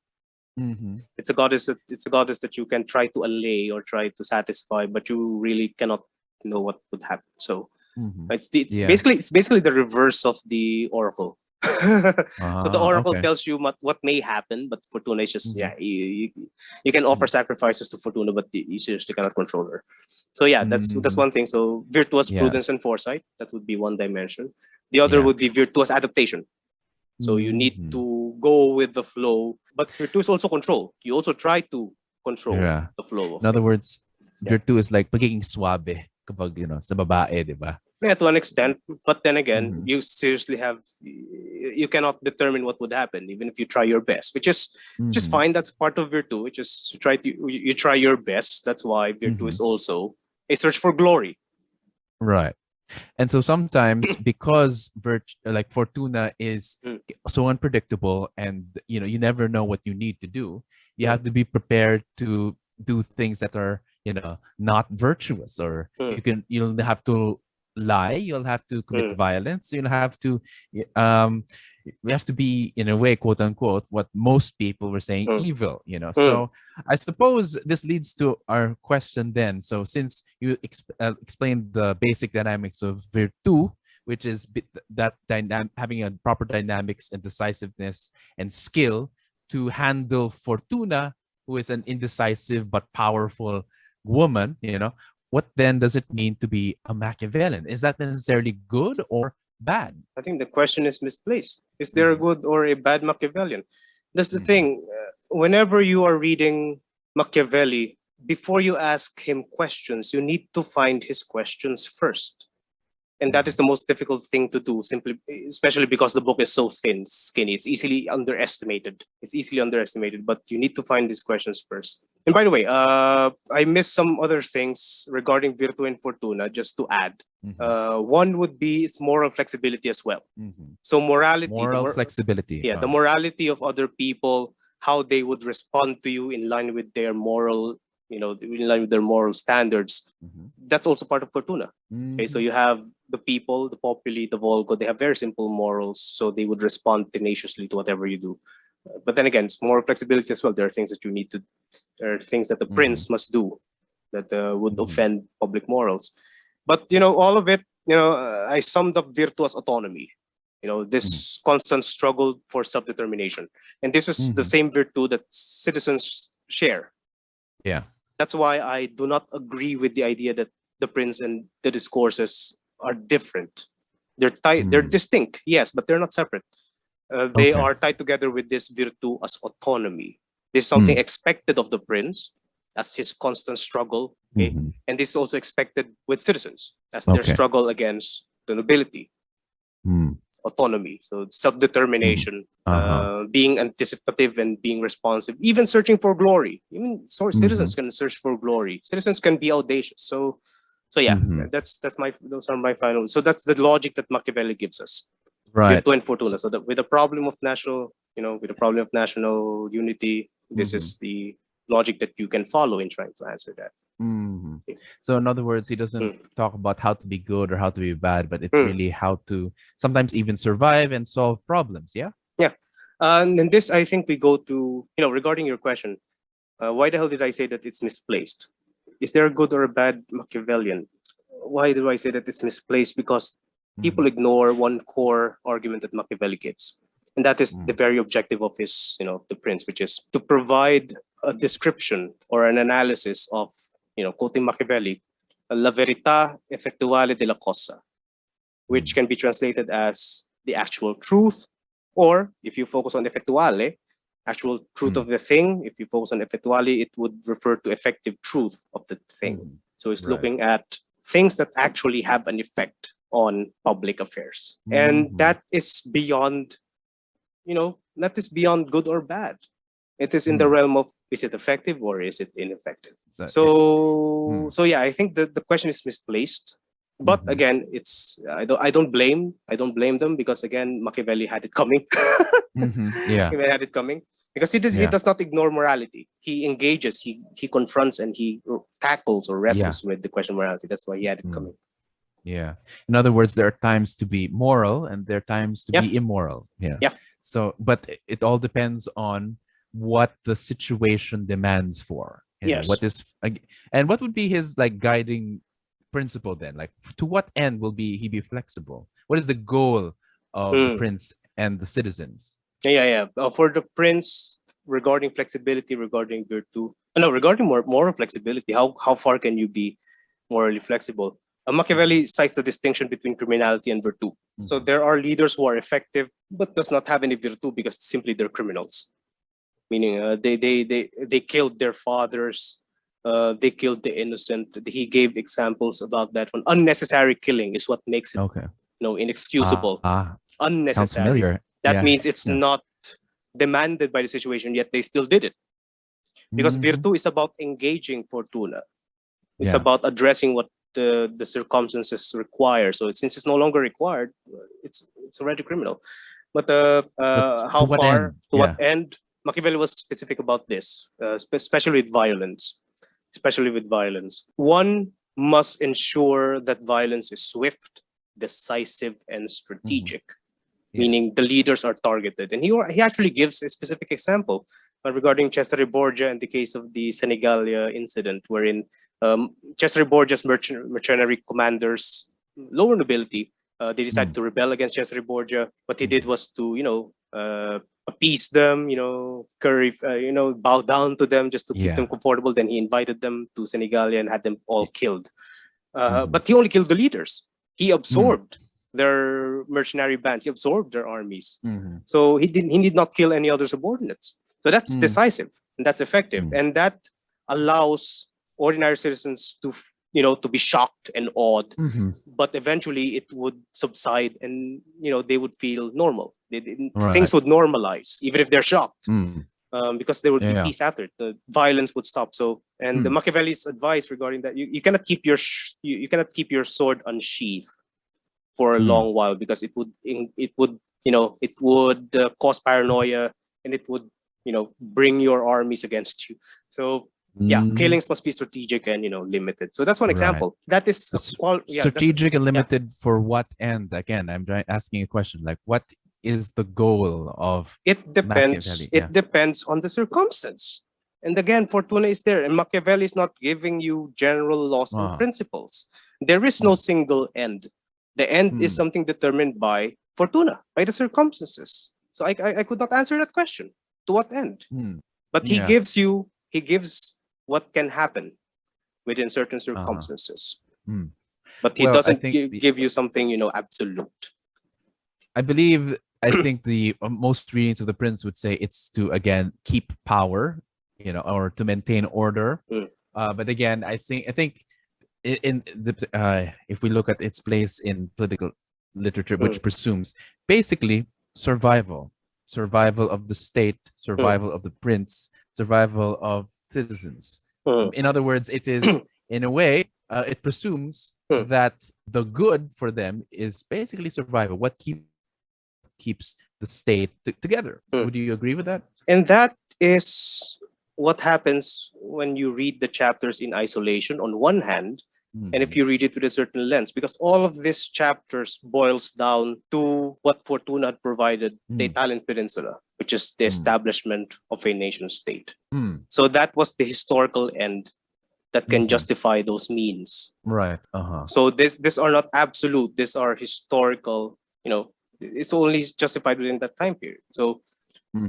B: It's a goddess that you can try to allay or try to satisfy, but you really cannot know what would happen. So it's basically the reverse of the oracle. So the oracle
A: Okay.
B: tells you what may happen, but Fortuna is just you can offer sacrifices to Fortuna, but you seriously cannot control her. So yeah, that's one thing. So virtuous prudence
A: Yes.
B: and foresight, that would be one dimension. The other
A: Yeah.
B: would be virtuous adaptation. So you need to go with the flow, but virtue is also control. You also try to control
A: Yeah.
B: the flow of
A: In other
B: things.
A: words, virtu is like pagiging suabe kapag, sa babae, di ba?
B: Yeah, to an extent, but then again, you seriously you cannot determine what would happen, even if you try your best, which is fine. That's part of virtue, which is you try your best. That's why virtue is also a search for glory.
A: Right. And so sometimes because like Fortuna is so unpredictable and you never know what you need to do, you have to be prepared to do things that are, not virtuous, or you'll have to lie, you'll have to commit violence, you'll have to we have to be, in a way, quote unquote, what most people were saying, evil, So I suppose this leads to our question then. So since you explained the basic dynamics of virtu, which is that having a proper dynamics and decisiveness and skill to handle Fortuna, who is an indecisive but powerful woman, what then does it mean to be a Machiavellian? Is that necessarily good or bad?
B: I think the question is misplaced. Is there a good or a bad Machiavellian? That's the thing. Whenever you are reading Machiavelli, before you ask him questions, you need to find his questions first. And that is the most difficult thing to do, especially because the book is so thin, skinny. It's easily underestimated. But you need to find these questions first. And by the way, I missed some other things regarding Virtu and Fortuna, just to add. One would be its moral flexibility as well. So morality.
A: Flexibility.
B: Yeah, the morality of other people, how they would respond to you in line with their moral, in line with their moral standards. That's also part of Fortuna. Okay, so you have the people, the populi, the vulgo, they have very simple morals, so they would respond tenaciously to whatever you do. But then again, it's moral flexibility as well. There are things that there are things that the prince must do that would offend public morals. But all of it, I summed up virtu as autonomy. This constant struggle for self-determination, and this is the same virtu that citizens share.
A: Yeah,
B: that's why I do not agree with the idea that the prince and the discourses are different. They're tied. They're distinct, yes, but they're not separate. They are tied together with this virtu as autonomy. There's something expected of the prince as his constant struggle, and this is also expected with citizens as their struggle against the nobility. Autonomy, so self-determination, being anticipative and being responsive, even searching for glory. Even citizens can search for glory. Citizens can be audacious. So yeah, those are my final. So that's the logic that Machiavelli gives us.
A: Right.
B: Virtu and Fortuna. So that with the problem of national, unity, this is the logic that you can follow in trying to answer that.
A: So in other words, he doesn't talk about how to be good or how to be bad, but it's really how to sometimes even survive and solve problems. Yeah.
B: And in this, I think we go to, regarding your question, why the hell did I say that it's misplaced? Is there a good or a bad Machiavellian? Why do I say that it's misplaced? Because people ignore one core argument that Machiavelli gives. And that is the very objective of his, the prince, which is to provide a description or an analysis of, quoting Machiavelli, la verità effettuale della cosa, which can be translated as the actual truth, or if you focus on effettuale, actual truth of the thing. If you focus on effettuale, it would refer to effective truth of the thing. So it's looking at things that actually have an effect on public affairs. And that is beyond, that is beyond good or bad. It is in the realm of, is it effective or is it ineffective? So yeah, I think the question is misplaced. But again, it's I don't blame them, because again, Machiavelli had it coming. Machiavelli had it coming because he does not ignore morality. He engages, he confronts, and he tackles or wrestles with the question of morality. That's why he had it coming.
A: Yeah. In other words, there are times to be moral and there are times to be immoral. Yeah. So, but it all depends on what the situation demands for. What is, and what would be his guiding principle then? Like, to what end will he be flexible? What is the goal of the prince and the citizens.
B: For the prince, regarding flexibility, regarding virtue, no, regarding moral flexibility, how far can you be morally flexible? Machiavelli cites the distinction between criminality and virtue. So there are leaders who are effective but does not have any virtue because simply they're criminals. Meaning they killed their fathers, they killed the innocent. He gave examples about that one. Unnecessary killing is what makes it inexcusable. Unnecessary.
A: Sounds familiar.
B: That means it's not demanded by the situation, yet they still did it. Because virtu is about engaging fortuna. It's about addressing what the circumstances require. So since it's no longer required, it's already criminal. But how far, to what end? Machiavelli was specific about this, especially with violence. One must ensure that violence is swift, decisive, and strategic. Meaning the leaders are targeted. And he actually gives a specific example regarding Cesare Borgia and the case of the Senigallia incident, wherein Cesare Borgia's mercenary commanders, lower nobility, they decided to rebel against Cesare Borgia. What he did was to, appease them, bow down to them just to keep them comfortable. Then he invited them to Senigallia and had them all killed. But he only killed the leaders. He absorbed their mercenary bands. He absorbed their armies. So he did not kill any other subordinates. So that's decisive and that's effective. And that allows ordinary citizens to be shocked and awed, but eventually it would subside and, they would feel normal. Things would normalize, even if they're shocked, because there would be peace after it. The violence would stop. So, and the Machiavelli's advice regarding that, you cannot keep your sword unsheathed for a long while, because it would cause paranoia, and it would, bring your armies against you. So, killings must be strategic and limited. So that's one example. That is
A: strategic and limited for what end? Again, I'm asking a question. Like, what is the goal of
B: it? Depends.
A: Machiavelli?
B: It depends on the circumstance. And again, Fortuna is there, and Machiavelli is not giving you general laws and principles. There is no single end. The end is something determined by Fortuna, by the circumstances. So I could not answer that question. To what end? But he gives what can happen within certain circumstances. But he doesn't give you something, absolute.
A: I think the most readings of the Prince would say it's to, again, keep power, or to maintain order. But again, I think in the if we look at its place in political literature, which presumes basically survival of the state, survival of the prince, survival of citizens. In other words, it is, in a way, it presumes that the good for them is basically survival. What keeps the state together? Would you agree with that?
B: And that is what happens when you read the chapters in isolation on one hand, and if you read it with a certain lens, because all of these chapters boils down to what Fortuna had provided the Italian Peninsula, which is the establishment of a nation state. So that was the historical end that can justify those means.
A: Right.
B: So these are not absolute. These are historical. It's only justified within that time period. So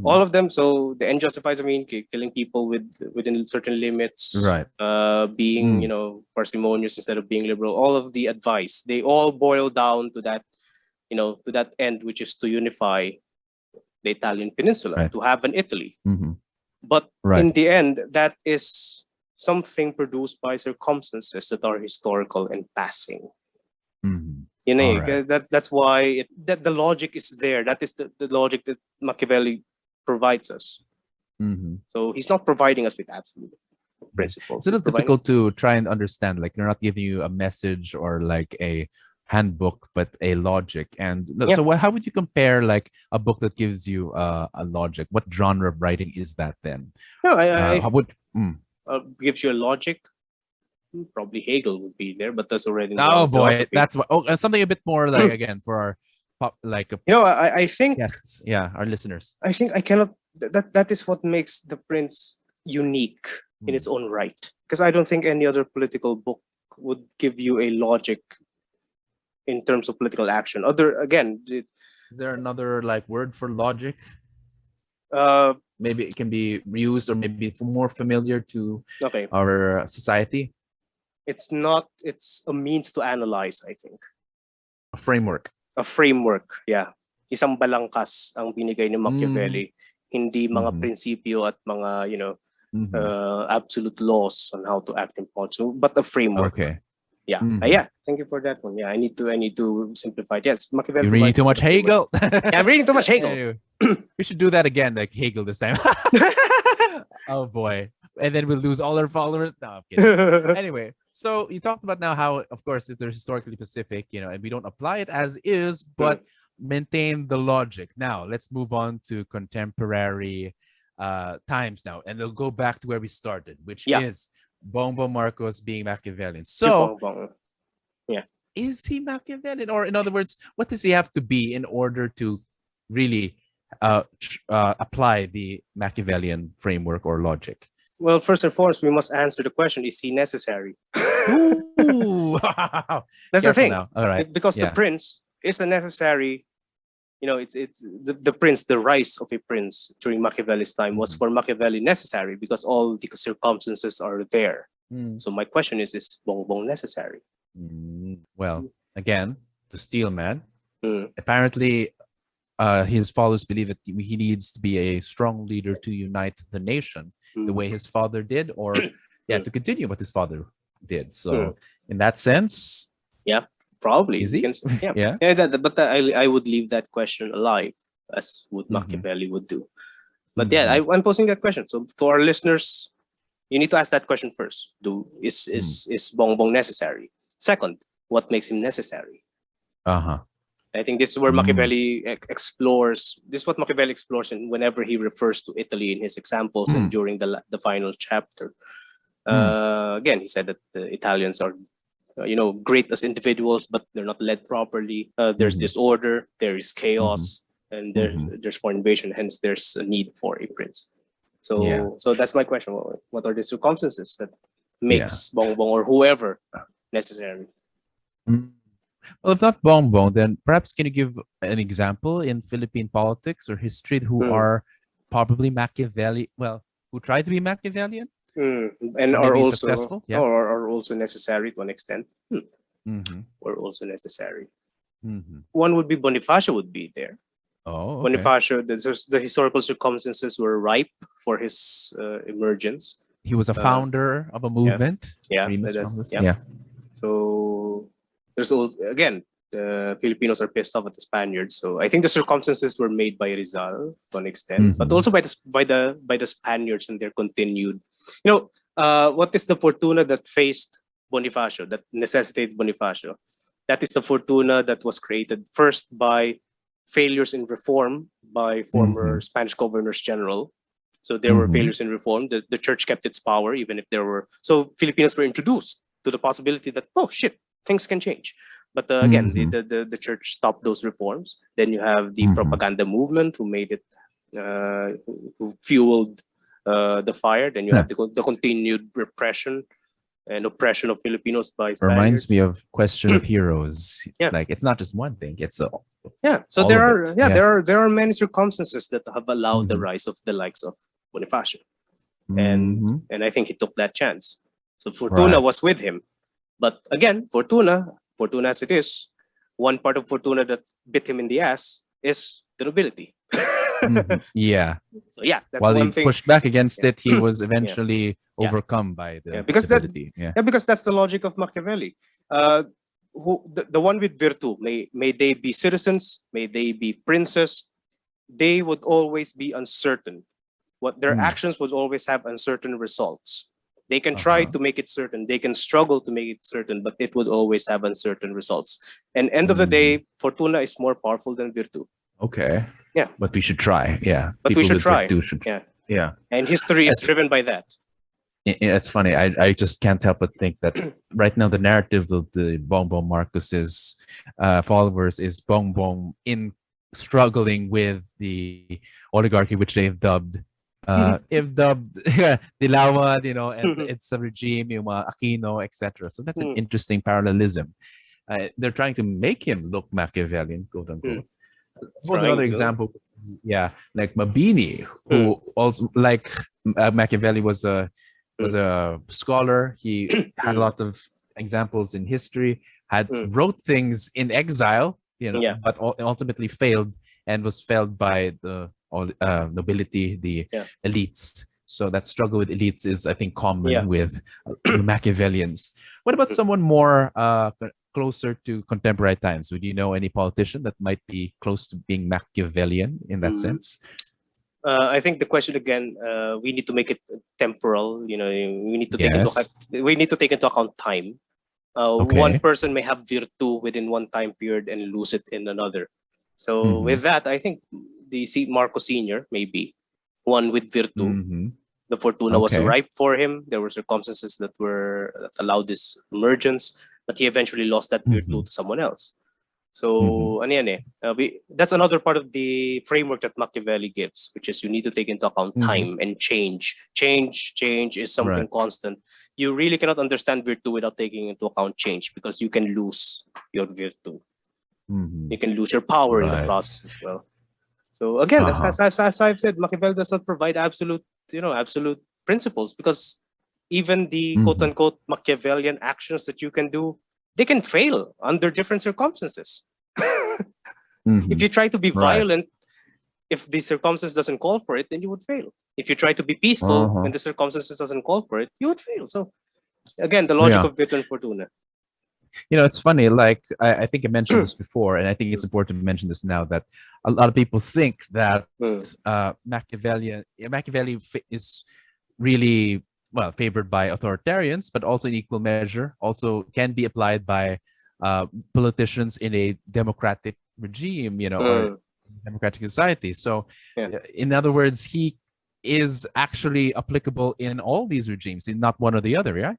B: all of them. So the end justifies. Killing people within certain limits.
A: Right.
B: Being parsimonious instead of being liberal. All of the advice, they all boil down to that. To that end, which is to unify the Italian Peninsula, to have an Italy. But in the end, that is something produced by circumstances that are historical and passing. That's why the logic is there. That is the logic that Machiavelli provides us. So he's not providing us with absolute principles.
A: It's a little difficult to try and understand. Like, they're not giving you a message or like a handbook, but a logic. And so how would you compare like a book that gives you a logic? What genre of writing is that then?
B: Gives you a logic. Probably Hegel would be there, but that's already
A: philosophy. That's what. Something a bit more like, again, for our
B: I think
A: guests, our listeners.
B: I think I cannot. That is what makes The Prince unique in its own right, because I don't think any other political book would give you a logic in terms of political action.
A: Is there another like word for logic?
B: Uh,
A: Maybe it can be used or maybe more familiar to
B: okay.
A: our society.
B: It's not. It's a means to analyze, I think.
A: A framework.
B: A framework, yeah. Isang balangkas ang binigay ni Machiavelli. Hindi mga prinsipyo at mga, absolute laws on how to act in politics, but a framework.
A: Okay.
B: Yeah. Yeah. Thank you for that one. Yeah, I need to simplify. Yes, Machiavelli.
A: You're reading too much Hegel.
B: Yeah, I'm reading too much Hegel.
A: Anyway, we should do that again, like Hegel this time. Oh boy. And then we'll lose all our followers. No, I'm kidding. Anyway, so you talked about now how, of course, they're historically specific, and we don't apply it as is, but maintain the logic. Now, let's move on to contemporary times now, and they'll go back to where we started, which is Bongbong Marcos being Machiavellian. So, is he Machiavellian? Or in other words, what does he have to be in order to really apply the Machiavellian framework or logic?
B: Well, first and foremost, we must answer the question: is he necessary?
A: Ooh,
B: that's the thing.
A: Now. All right,
B: because the prince is a necessary. It's the prince. The rise of a prince during Machiavelli's time was for Machiavelli necessary because all the circumstances are there. So my question is Bongbong necessary?
A: Well, again, to steal man. Apparently, his followers believe that he needs to be a strong leader to unite the nation the way his father did, or to continue what his father did. So in that sense,
B: probably
A: is he?
B: But I would leave that question alive, as what Machiavelli would do. But I'm posing that question. So to our listeners, you need to ask that question first. Is Bongbong necessary? Second, what makes him necessary? I think this is where Machiavelli explores. This is what Machiavelli explores whenever he refers to Italy in his examples and during the final chapter. Again, he said that the Italians are, great as individuals, but they're not led properly. There's disorder, there is chaos, and there's foreign invasion. Hence, there's a need for a prince. So that's my question. What are the circumstances that makes Bongbong or whoever necessary?
A: Well, if not Bongbong, then perhaps can you give an example in Philippine politics or history who are probably Machiavelli? Well, who try to be Machiavellian
B: and are also
A: successful,
B: or are also necessary to an extent. Or also necessary. One would be Bonifacio would be there.
A: Oh, okay.
B: Bonifacio. The historical circumstances were ripe for his emergence.
A: He was a founder of a movement.
B: So there's again, the Filipinos are pissed off at the Spaniards. So I think the circumstances were made by Rizal to an extent, but also by the Spaniards and their continued. What is the Fortuna that faced Bonifacio, that necessitated Bonifacio? That is the Fortuna that was created first by failures in reform by former Spanish governors general. So there were failures in reform. The church kept its power, even if there were. So Filipinos were introduced to the possibility that, oh shit, things can change. But again, the church stopped those reforms. Then you have the propaganda movement who made it, who fueled the fire. Then you have the continued repression and oppression of Filipinos by Spaniards.
A: Reminds me of Question of Heroes. It's like it's not just one thing. It's
B: so there are many circumstances that have allowed the rise of the likes of Bonifacio, and I think he took that chance. So Fortuna was with him, but again, Fortuna as it is, one part of Fortuna that bit him in the ass is the nobility. So that's
A: while
B: one
A: he
B: thing.
A: Pushed back against it, he was eventually overcome by the
B: because
A: nobility.
B: Because that's the logic of Machiavelli. The one with Virtu, may they be citizens, may they be princes, they would always be uncertain. What their actions would always have uncertain results. They can try to make it certain, they can struggle to make it certain, but it would always have uncertain results. And end of the day, Fortuna is more powerful than Virtu.
A: Okay.
B: Yeah.
A: But we should try. Yeah.
B: But we should try.
A: Yeah.
B: And history is driven by that.
A: It's funny. I just can't help but think that right now the narrative of the Bongbong Marcos's followers is Bongbong in struggling with the oligarchy, which they've dubbed Dilawan, and it's a regime, yung mga Aquino, etc. So that's an interesting parallelism. They're trying to make him look Machiavellian, quote unquote. suppose another example, yeah, like Mabini, who also like Machiavelli was a scholar. He had a lot of examples in history, had wrote things in exile, but ultimately failed and was failed by the nobility, the elites. So that struggle with elites is, I think, common with Machiavellians. What about someone more closer to contemporary times? Would you know any politician that might be close to being Machiavellian in that sense?
B: I think the question again, we need to make it temporal. We need to take into account time. One person may have virtu within one time period and lose it in another. So with that, I think the Marcos Senior maybe one with virtu. The Fortuna was ripe for him. There were circumstances that allowed this emergence, but he eventually lost that virtu to someone else. So that's another part of the framework that Machiavelli gives, which is you need to take into account time and change. Change is something constant. You really cannot understand virtu without taking into account change, because you can lose your virtu. You can lose your power in the process as well. So again, as I've said, Machiavelli does not provide absolute principles, because even the quote-unquote Machiavellian actions that you can do, they can fail under different circumstances. If you try to be violent, if the circumstance doesn't call for it, then you would fail. If you try to be peaceful and the circumstances doesn't call for it, you would fail. So again, the logic of Virtu and Fortuna.
A: It's funny, like I think I mentioned this before, and I think it's important to mention this now, that a lot of people think that Machiavelli is really, well, favored by authoritarians, but also in equal measure also can be applied by politicians in a democratic regime, or democratic society. So in other words, he is actually applicable in all these regimes, in not one or the other, yeah?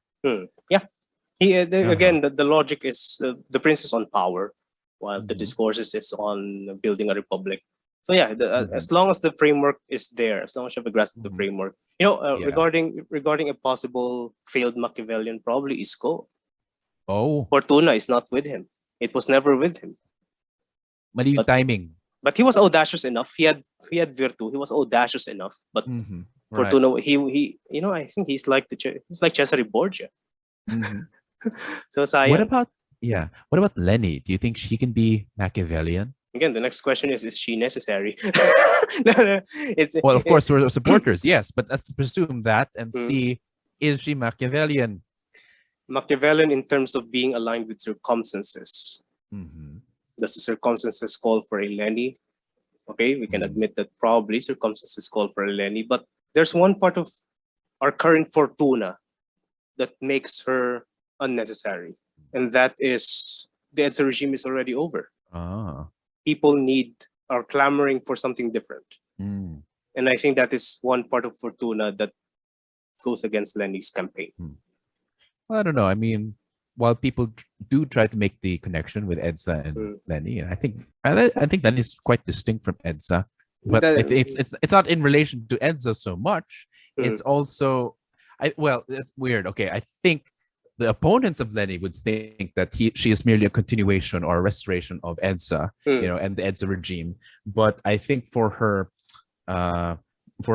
B: Again, the logic is the prince is on power, while the discourses is on building a republic. So as long as the framework is there, as long as you have a grasp of the framework, regarding a possible failed Machiavellian, probably Isco. Fortuna is not with him. It was never with him.
A: Timing.
B: But he was audacious enough. He had virtu. He was audacious enough. But Fortuna, he I think he's like Cesare Borgia. So sayang.
A: What about Lenny? Do you think she can be Machiavellian?
B: Again, the next question is she necessary?
A: Well, of course, we're supporters, yes, but let's presume that and see, is she Machiavellian?
B: Machiavellian in terms of being aligned with circumstances. Does the circumstances call for a Lenny? Okay, we can admit that probably circumstances call for a Lenny, but there's one part of our current Fortuna that makes her unnecessary, and that is the EDSA regime is already over. People are clamoring for something different, and I think that is one part of Fortuna that goes against Lenny's campaign.
A: Well, I don't know. I mean, while people do try to make the connection with EDSA and Lenny, I think Lenny is quite distinct from EDSA, but it's not in relation to EDSA so much. It's also it's weird. Okay, I think the opponents of Lenny would think that she is merely a continuation or a restoration of EDSA, and the EDSA regime. But I think for her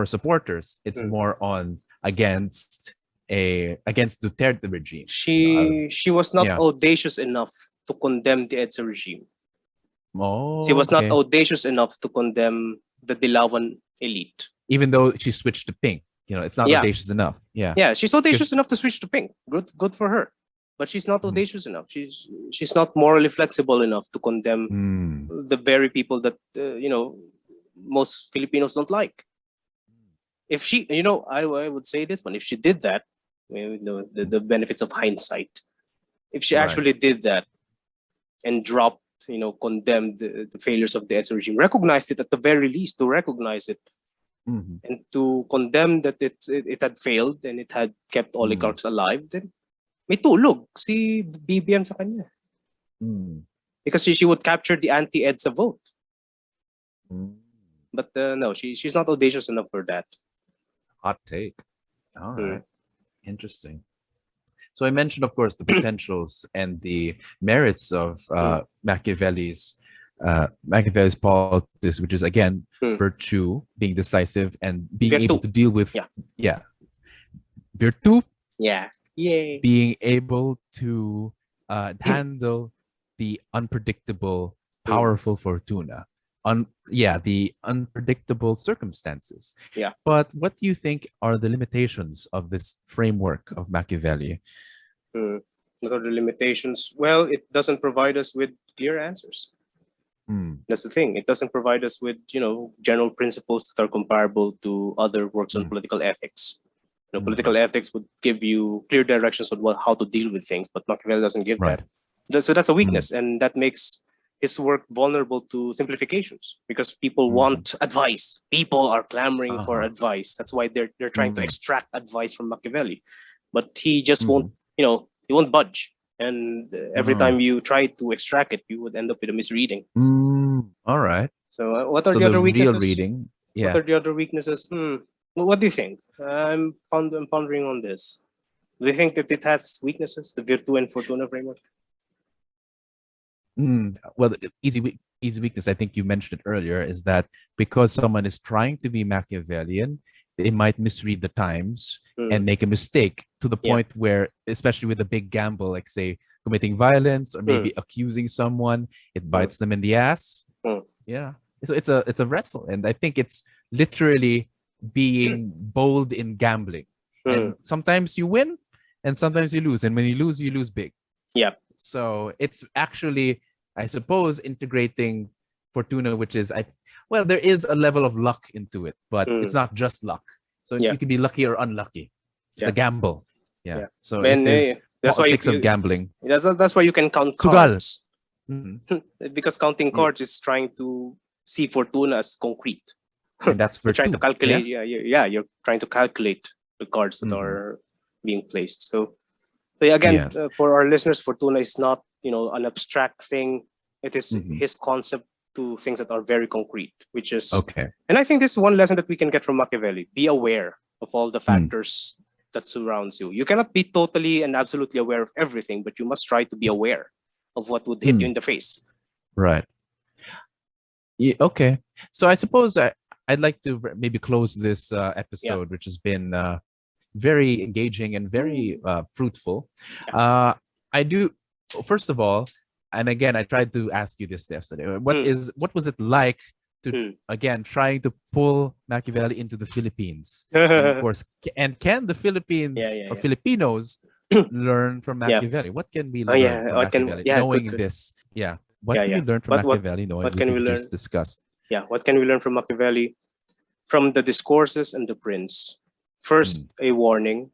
A: supporters, it's more on against Duterte regime.
B: She was not audacious enough to condemn the EDSA regime. She was not audacious enough to condemn the Dilawan elite,
A: even though she switched to pink. It's not audacious enough.
B: She's audacious enough to switch to pink. Good for her. But she's not audacious enough. She's not morally flexible enough to condemn the very people that most Filipinos don't like. If she, I would say this one. If she did that, the benefits of hindsight. If she actually did that and dropped, condemned the failures of the EDSA regime, recognized it at the very least, to recognize it. And to condemn that it had failed and it had kept oligarchs alive, then may tulog si BBM sa kanya. Because she would capture the anti-EDSA vote. But no, she's not audacious enough for that.
A: Hot take. All right. Interesting. So I mentioned, of course, the potentials and the merits of Machiavelli's Machiavelli's politics, which is again virtue, being decisive and being able to deal with virtu, being able to handle the unpredictable, powerful fortuna, the unpredictable circumstances. But what do you think are the limitations of this framework of Machiavelli?
B: What are the limitations? Well, it doesn't provide us with clear answers. That's the thing. It doesn't provide us with, general principles that are comparable to other works on political ethics. Political ethics would give you clear directions on how to deal with things, but Machiavelli doesn't give that. So that's a weakness, and that makes his work vulnerable to simplifications because people want advice. People are clamoring for advice. That's why they're trying to extract advice from Machiavelli, but he just won't. He won't budge. And every time you try to extract it, you would end up with a misreading.
A: All right.
B: So what are the other weaknesses?
A: Real reading. Yeah.
B: What are the other weaknesses? What do you think? I'm pondering on this. Do you think that it has weaknesses, the Virtu and Fortuna framework?
A: Well, the easy weakness, I think you mentioned it earlier, is that because someone is trying to be Machiavellian, they might misread the times and make a mistake to the point where, especially with a big gamble, like say committing violence or maybe accusing someone, it bites them in the ass. Yeah. So it's a wrestle. And I think it's literally being bold in gambling. And sometimes you win and sometimes you lose. And when you lose big.
B: Yeah.
A: So it's actually, I suppose, integrating Fortuna, which is, there is a level of luck into it, but it's not just luck. So you can be lucky or unlucky. It's a gamble. Yeah. So it is
B: that's
A: politics
B: why
A: of gambling.
B: That's why you can count cards. Because counting cards is trying to see Fortuna as concrete.
A: And that's
B: you're trying to calculate. You're trying to calculate the cards that are being placed. So again, for our listeners, Fortuna is not an abstract thing. It is his concept to things that are very concrete, which is and I think this is one lesson that we can get from Machiavelli. Be aware of all the factors that surrounds you. You cannot be totally and absolutely aware of everything, but you must try to be aware of what would hit you in the face.
A: Right. Yeah, okay. So I suppose I'd like to maybe close this episode, which has been very engaging and very fruitful. I do, first of all, and again, I tried to ask you this yesterday. What was it like to again trying to pull Machiavelli into the Philippines? And of course, and can the Philippines or Filipinos learn from Machiavelli? What can we learn from Machiavelli knowing this? Yeah. What can we learn from Machiavelli knowing what we just discussed?
B: Yeah. What can we learn from Machiavelli? From the Discourses and the Prince. First, a warning.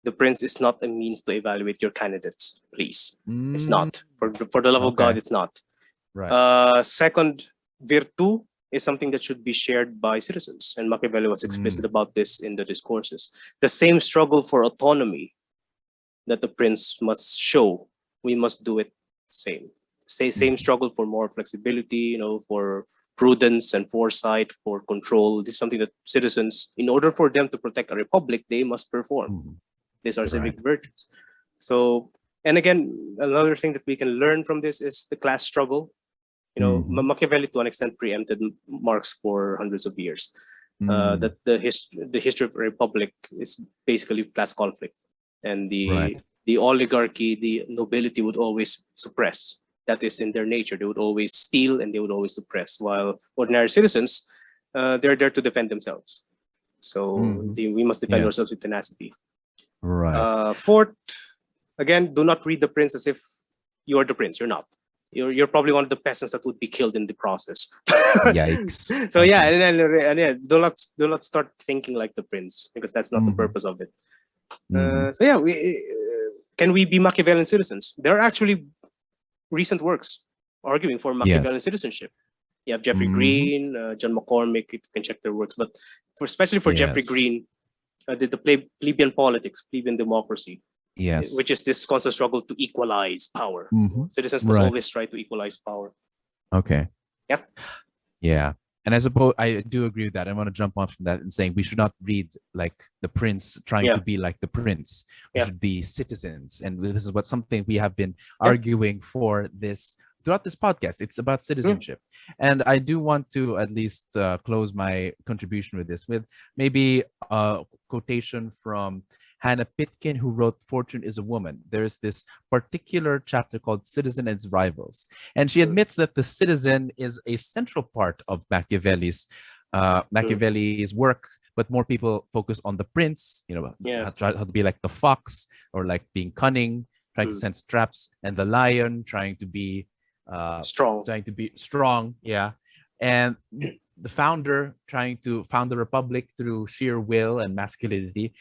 B: The Prince is not a means to evaluate your candidates, please. It's not. For the love of God, it's not.
A: Right.
B: Second, Virtu is something that should be shared by citizens. And Machiavelli was explicit about this in the Discourses. The same struggle for autonomy that the Prince must show, we must do it same. Same struggle for more flexibility, for prudence and foresight, for control. This is something that citizens, in order for them to protect a republic, they must perform. These are civic virtues. So, and again, another thing that we can learn from this is the class struggle. Machiavelli to an extent preempted Marx for hundreds of years. That the history of a republic is basically class conflict, and the oligarchy, the nobility would always suppress. That is in their nature. They would always steal and they would always suppress, while ordinary citizens, they're there to defend themselves. So we must defend ourselves with tenacity.
A: Right.
B: Fourth, again, do not read the Prince as if you are the Prince. You're not. You're probably one of the peasants that would be killed in the process.
A: Yikes.
B: So do not start thinking like the Prince, because that's not the purpose of it. Can we be Machiavellian citizens? There are actually recent works arguing for Machiavellian citizenship. You have Jeffrey Green, John McCormick. You can check their works, but especially for Jeffrey Green, the plebeian politics, plebeian democracy, which is this constant struggle to equalize power. Citizens must always try to equalize power.
A: Okay.
B: Yeah.
A: Yeah. And I suppose I do agree with that. I want to jump on from that and saying we should not read like the Prince trying to be like the Prince. We should be citizens. And this is something we have been arguing for this throughout this podcast, it's about citizenship. And I do want to at least close my contribution with this with maybe a quotation from Hannah Pitkin, who wrote Fortune is a Woman. There's this particular chapter called Citizen and Its Rivals. And she admits that the citizen is a central part of Machiavelli's work, but more people focus on the prince, how to be like the fox, or like being cunning, trying to sense traps, and the lion trying to be strong, yeah. And the founder trying to found the republic through sheer will and masculinity.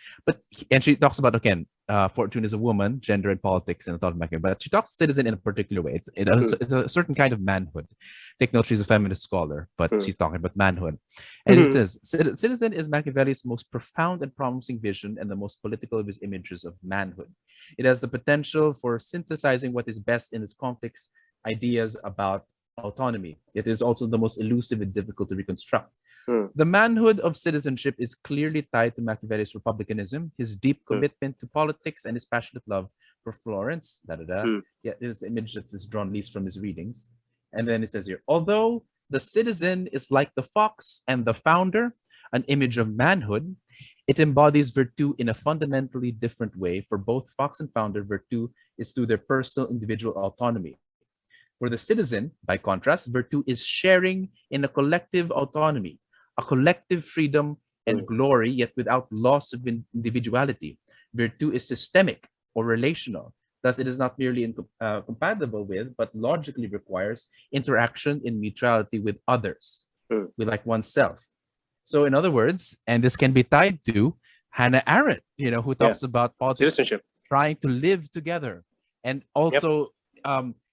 A: And she talks about, again, Fortune is a Woman, gender and politics, and thought making. But she talks citizen in a particular way. It's a certain kind of manhood. Take note, she's a feminist scholar, but she's talking about manhood. And it says, citizen is Machiavelli's most profound and promising vision and the most political of his images of manhood. It has the potential for synthesizing what is best in its complex ideas about autonomy. It is also the most elusive and difficult to reconstruct. The manhood of citizenship is clearly tied to Machiavelli's republicanism, his deep commitment to politics, and his passionate love for Florence. Yeah, this image that is drawn at least from his readings. And then it says here, although the citizen is like the fox and the founder, an image of manhood, it embodies virtue in a fundamentally different way. For both fox and founder, virtue is through their personal individual autonomy. For the citizen, by contrast, virtue is sharing in a collective autonomy, a collective freedom and glory, yet without loss of individuality. Virtue is systemic or relational. Thus, it is not merely compatible with, but logically requires interaction in mutuality with others, with like oneself. So, in other words, and this can be tied to Hannah Arendt, who talks about politics,
B: citizenship,
A: trying to live together, and also.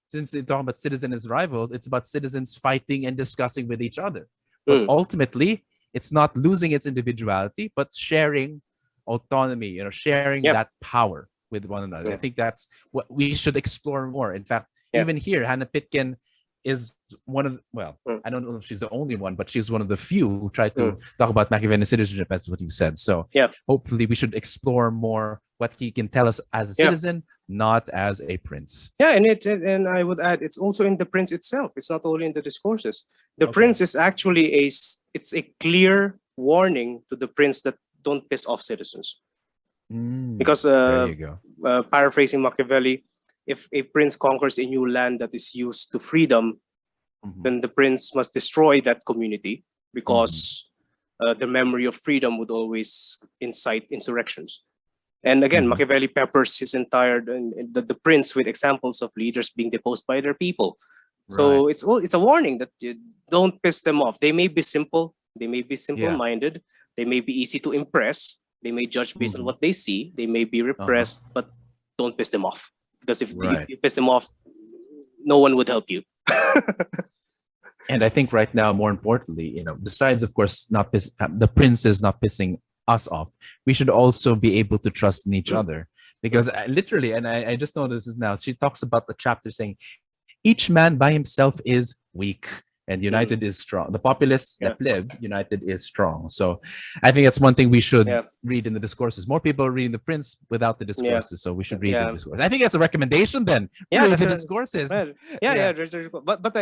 A: Since they talk about citizens as rivals, it's about citizens fighting and discussing with each other. But ultimately, it's not losing its individuality, but sharing autonomy, sharing that power with one another. I think that's what we should explore more. In fact, even here, Hannah Pitkin is one of, I don't know if she's the only one, but she's one of the few who tried to talk about Machiavellian citizenship, as what you said. So hopefully we should explore more what he can tell us as a citizen, not as a prince.
B: Yeah, and I would add, it's also in the prince itself. It's not only in the discourses. The prince is actually it's a clear warning to the prince that don't piss off citizens. Because
A: there you go.
B: Paraphrasing Machiavelli, if a prince conquers a new land that is used to freedom, then the prince must destroy that community, because the memory of freedom would always incite insurrections. And again, Machiavelli peppers his entire the prince with examples of leaders being deposed by their people. So it's a warning that you don't piss them off. They may be simple, they may be simple-minded, they may be easy to impress, they may judge based on what they see, they may be repressed, but don't piss them off. Because if you piss them off, no one would help you.
A: And I think right now, more importantly, besides, of course, the prince is not pissing us off, we should also be able to trust in each other. Because literally, and I just noticed this now, she talks about the chapter saying, each man by himself is weak and united is strong. The populace, the plebe, united is strong. So I think that's one thing we should read in the discourses. More people are reading the prince without the discourses, so we should read the discourses. I think that's a recommendation then. Read the discourses.
B: But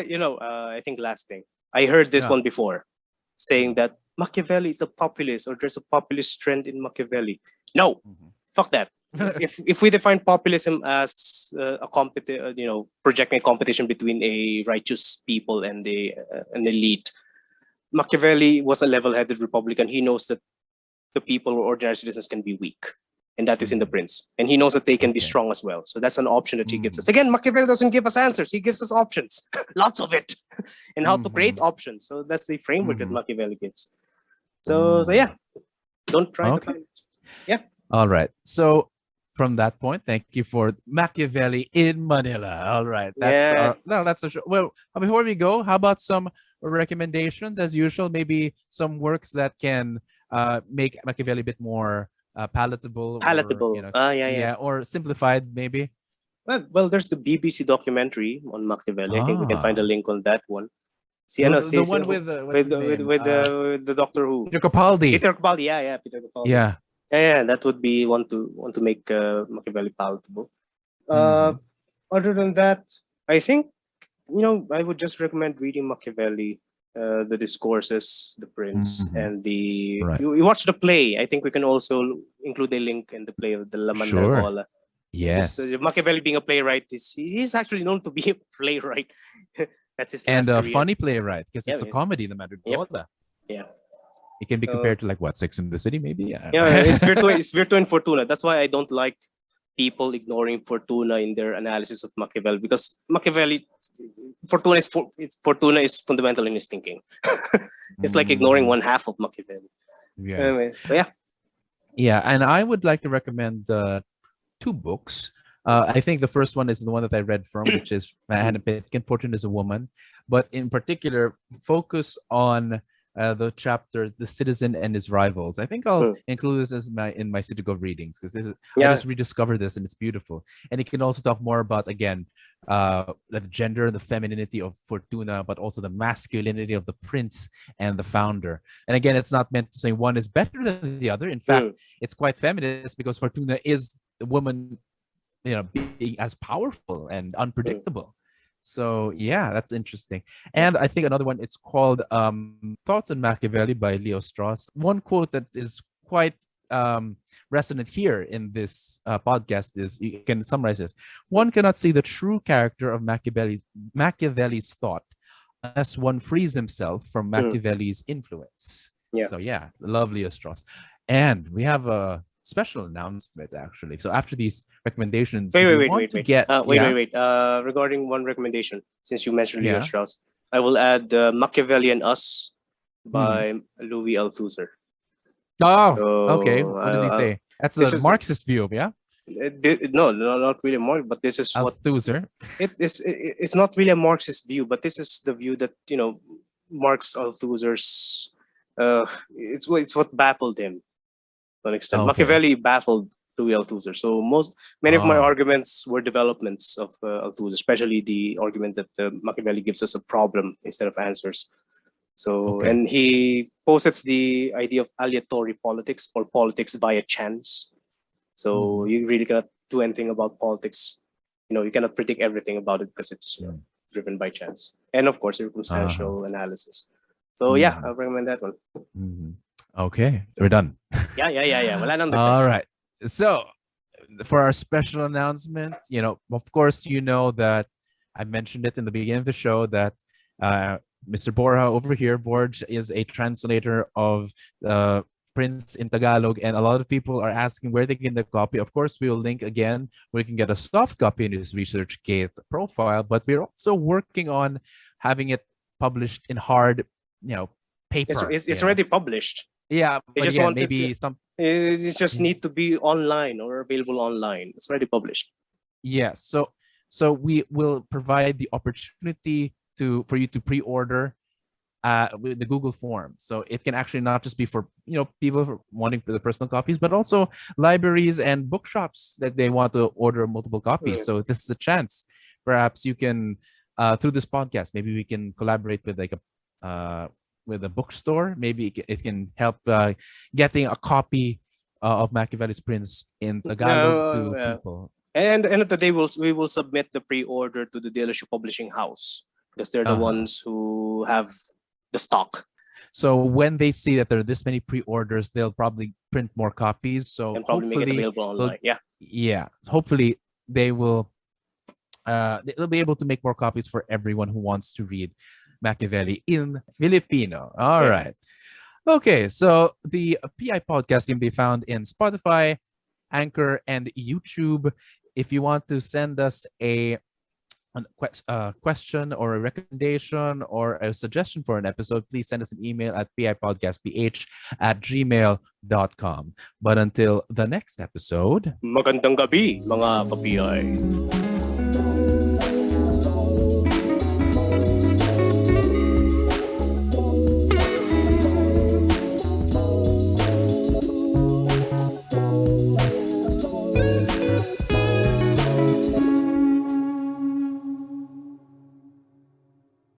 B: I think last thing, I heard this one before, saying that Machiavelli is a populist, or there's a populist trend in Machiavelli. No, fuck that. if we define populism as projecting a competition between a righteous people and an elite, Machiavelli was a level-headed Republican. He knows that the people or ordinary citizens can be weak, and that is in the prince. And he knows that they can be strong as well. So that's an option that he gives us. Again, Machiavelli doesn't give us answers. He gives us options, lots of it, and how to create options. So that's the framework that Machiavelli gives. So yeah, don't try to find it. Yeah.
A: All right. So from that point, thank you for Machiavelli in Manila. All right. That's for sure. Well, before we go, how about some recommendations as usual? Maybe some works that can make Machiavelli a bit more palatable. Or simplified, maybe.
B: Well, there's the BBC documentary on Machiavelli. I think we can find a link on that one.
A: The one with
B: the Doctor Who.
A: Peter Capaldi.
B: Peter Capaldi, Peter Capaldi. Yeah, that would be one to make Machiavelli palatable. Other than that, I think I would just recommend reading Machiavelli, the Discourses, The Prince, and the you watch the play. I think we can also include a link in the play of the La Mandragola.
A: Yes.
B: Machiavelli being a playwright, he's actually known to be a playwright. That's his
A: and
B: last
A: a
B: career.
A: funny playwright because it's a comedy, the Mandragola.
B: Yeah.
A: It can be compared to like what, Sex in the City, maybe?
B: Yeah, it's Virtu and Fortuna. That's why I don't like people ignoring Fortuna in their analysis of Machiavelli, because Machiavelli, Fortuna is fundamental in his thinking. It's like ignoring one half of Machiavelli.
A: Yes.
B: Anyway, but yeah.
A: Yeah, and I would like to recommend 2 books. I think the first one is the one that I read from, which is Virtu and Fortuna is a Woman, but in particular focus on the chapter "The Citizen and His Rivals." I think I'll include this as in my City Go readings, because this is I just rediscovered this and it's beautiful. And it can also talk more about, again, the gender, the femininity of Fortuna, but also the masculinity of the prince and the founder. And again, it's not meant to say one is better than the other. In fact, it's quite feminist, because Fortuna is the woman, being as powerful and unpredictable. So yeah, that's interesting. And I think another one, it's called Thoughts on Machiavelli by Leo Strauss. One quote that is quite resonant here in this podcast is, you can summarize this: one cannot see the true character of Machiavelli's thought unless one frees himself from Machiavelli's influence. So yeah, love Leo Strauss. And we have a special announcement, actually. So after these recommendations,
B: wait. Regarding one recommendation, since you mentioned Leo Strauss, I will add Machiavelli and Us by Louis Althusser.
A: Okay. What does he say? That's the Marxist view, yeah?
B: No, not really Marx, but this is
A: Althusser.
B: It's not really a Marxist view, but this is the view that Marx Althusser's. It's what baffled him. To an extent, Machiavelli baffled Louis Althusser. So many of my arguments were developments of Althusser, especially the argument that Machiavelli gives us a problem instead of answers. So and he posits the idea of aleatory politics, or politics via chance. So you really cannot do anything about politics. You cannot predict everything about it, because it's driven by chance, and of course circumstantial analysis. So yeah, I recommend that one.
A: Okay, we're done.
B: Yeah.
A: All right. So for our special announcement, of course, that I mentioned it in the beginning of the show that Mr. Borja over here, Borj, is a translator of Prince in Tagalog, and a lot of people are asking where they can get the copy. Of course, we will link again where you can get a soft copy in his ResearchGate profile, but we're also working on having it published in hard, paper.
B: It's already published.
A: Yeah,
B: they just want it just need to be online or available online. It's already published.
A: Yeah, so we will provide the opportunity for you to pre-order with the Google form. So it can actually not just be for people wanting the personal copies, but also libraries and bookshops that they want to order multiple copies. So this is a chance. Perhaps you can through this podcast, maybe we can collaborate with with a bookstore. Maybe it can help getting a copy of Machiavelli's Prince in Tagalog to people.
B: And at the day, we will submit the pre-order to the dealership publishing house, because they're the ones who have the stock.
A: So when they see that there are this many pre-orders, they'll probably print more copies. So
B: and probably make it available online.
A: Yeah. Hopefully they will. They'll be able to make more copies for everyone who wants to read Machiavelli in Filipino. All right. Okay, so the PI podcast can be found in Spotify, Anchor, and YouTube. If you want to send us a question or a recommendation or a suggestion for an episode, please send us an email at pipodcastph@gmail.com. But until the next episode,
B: magandang gabi, mga ka-PI.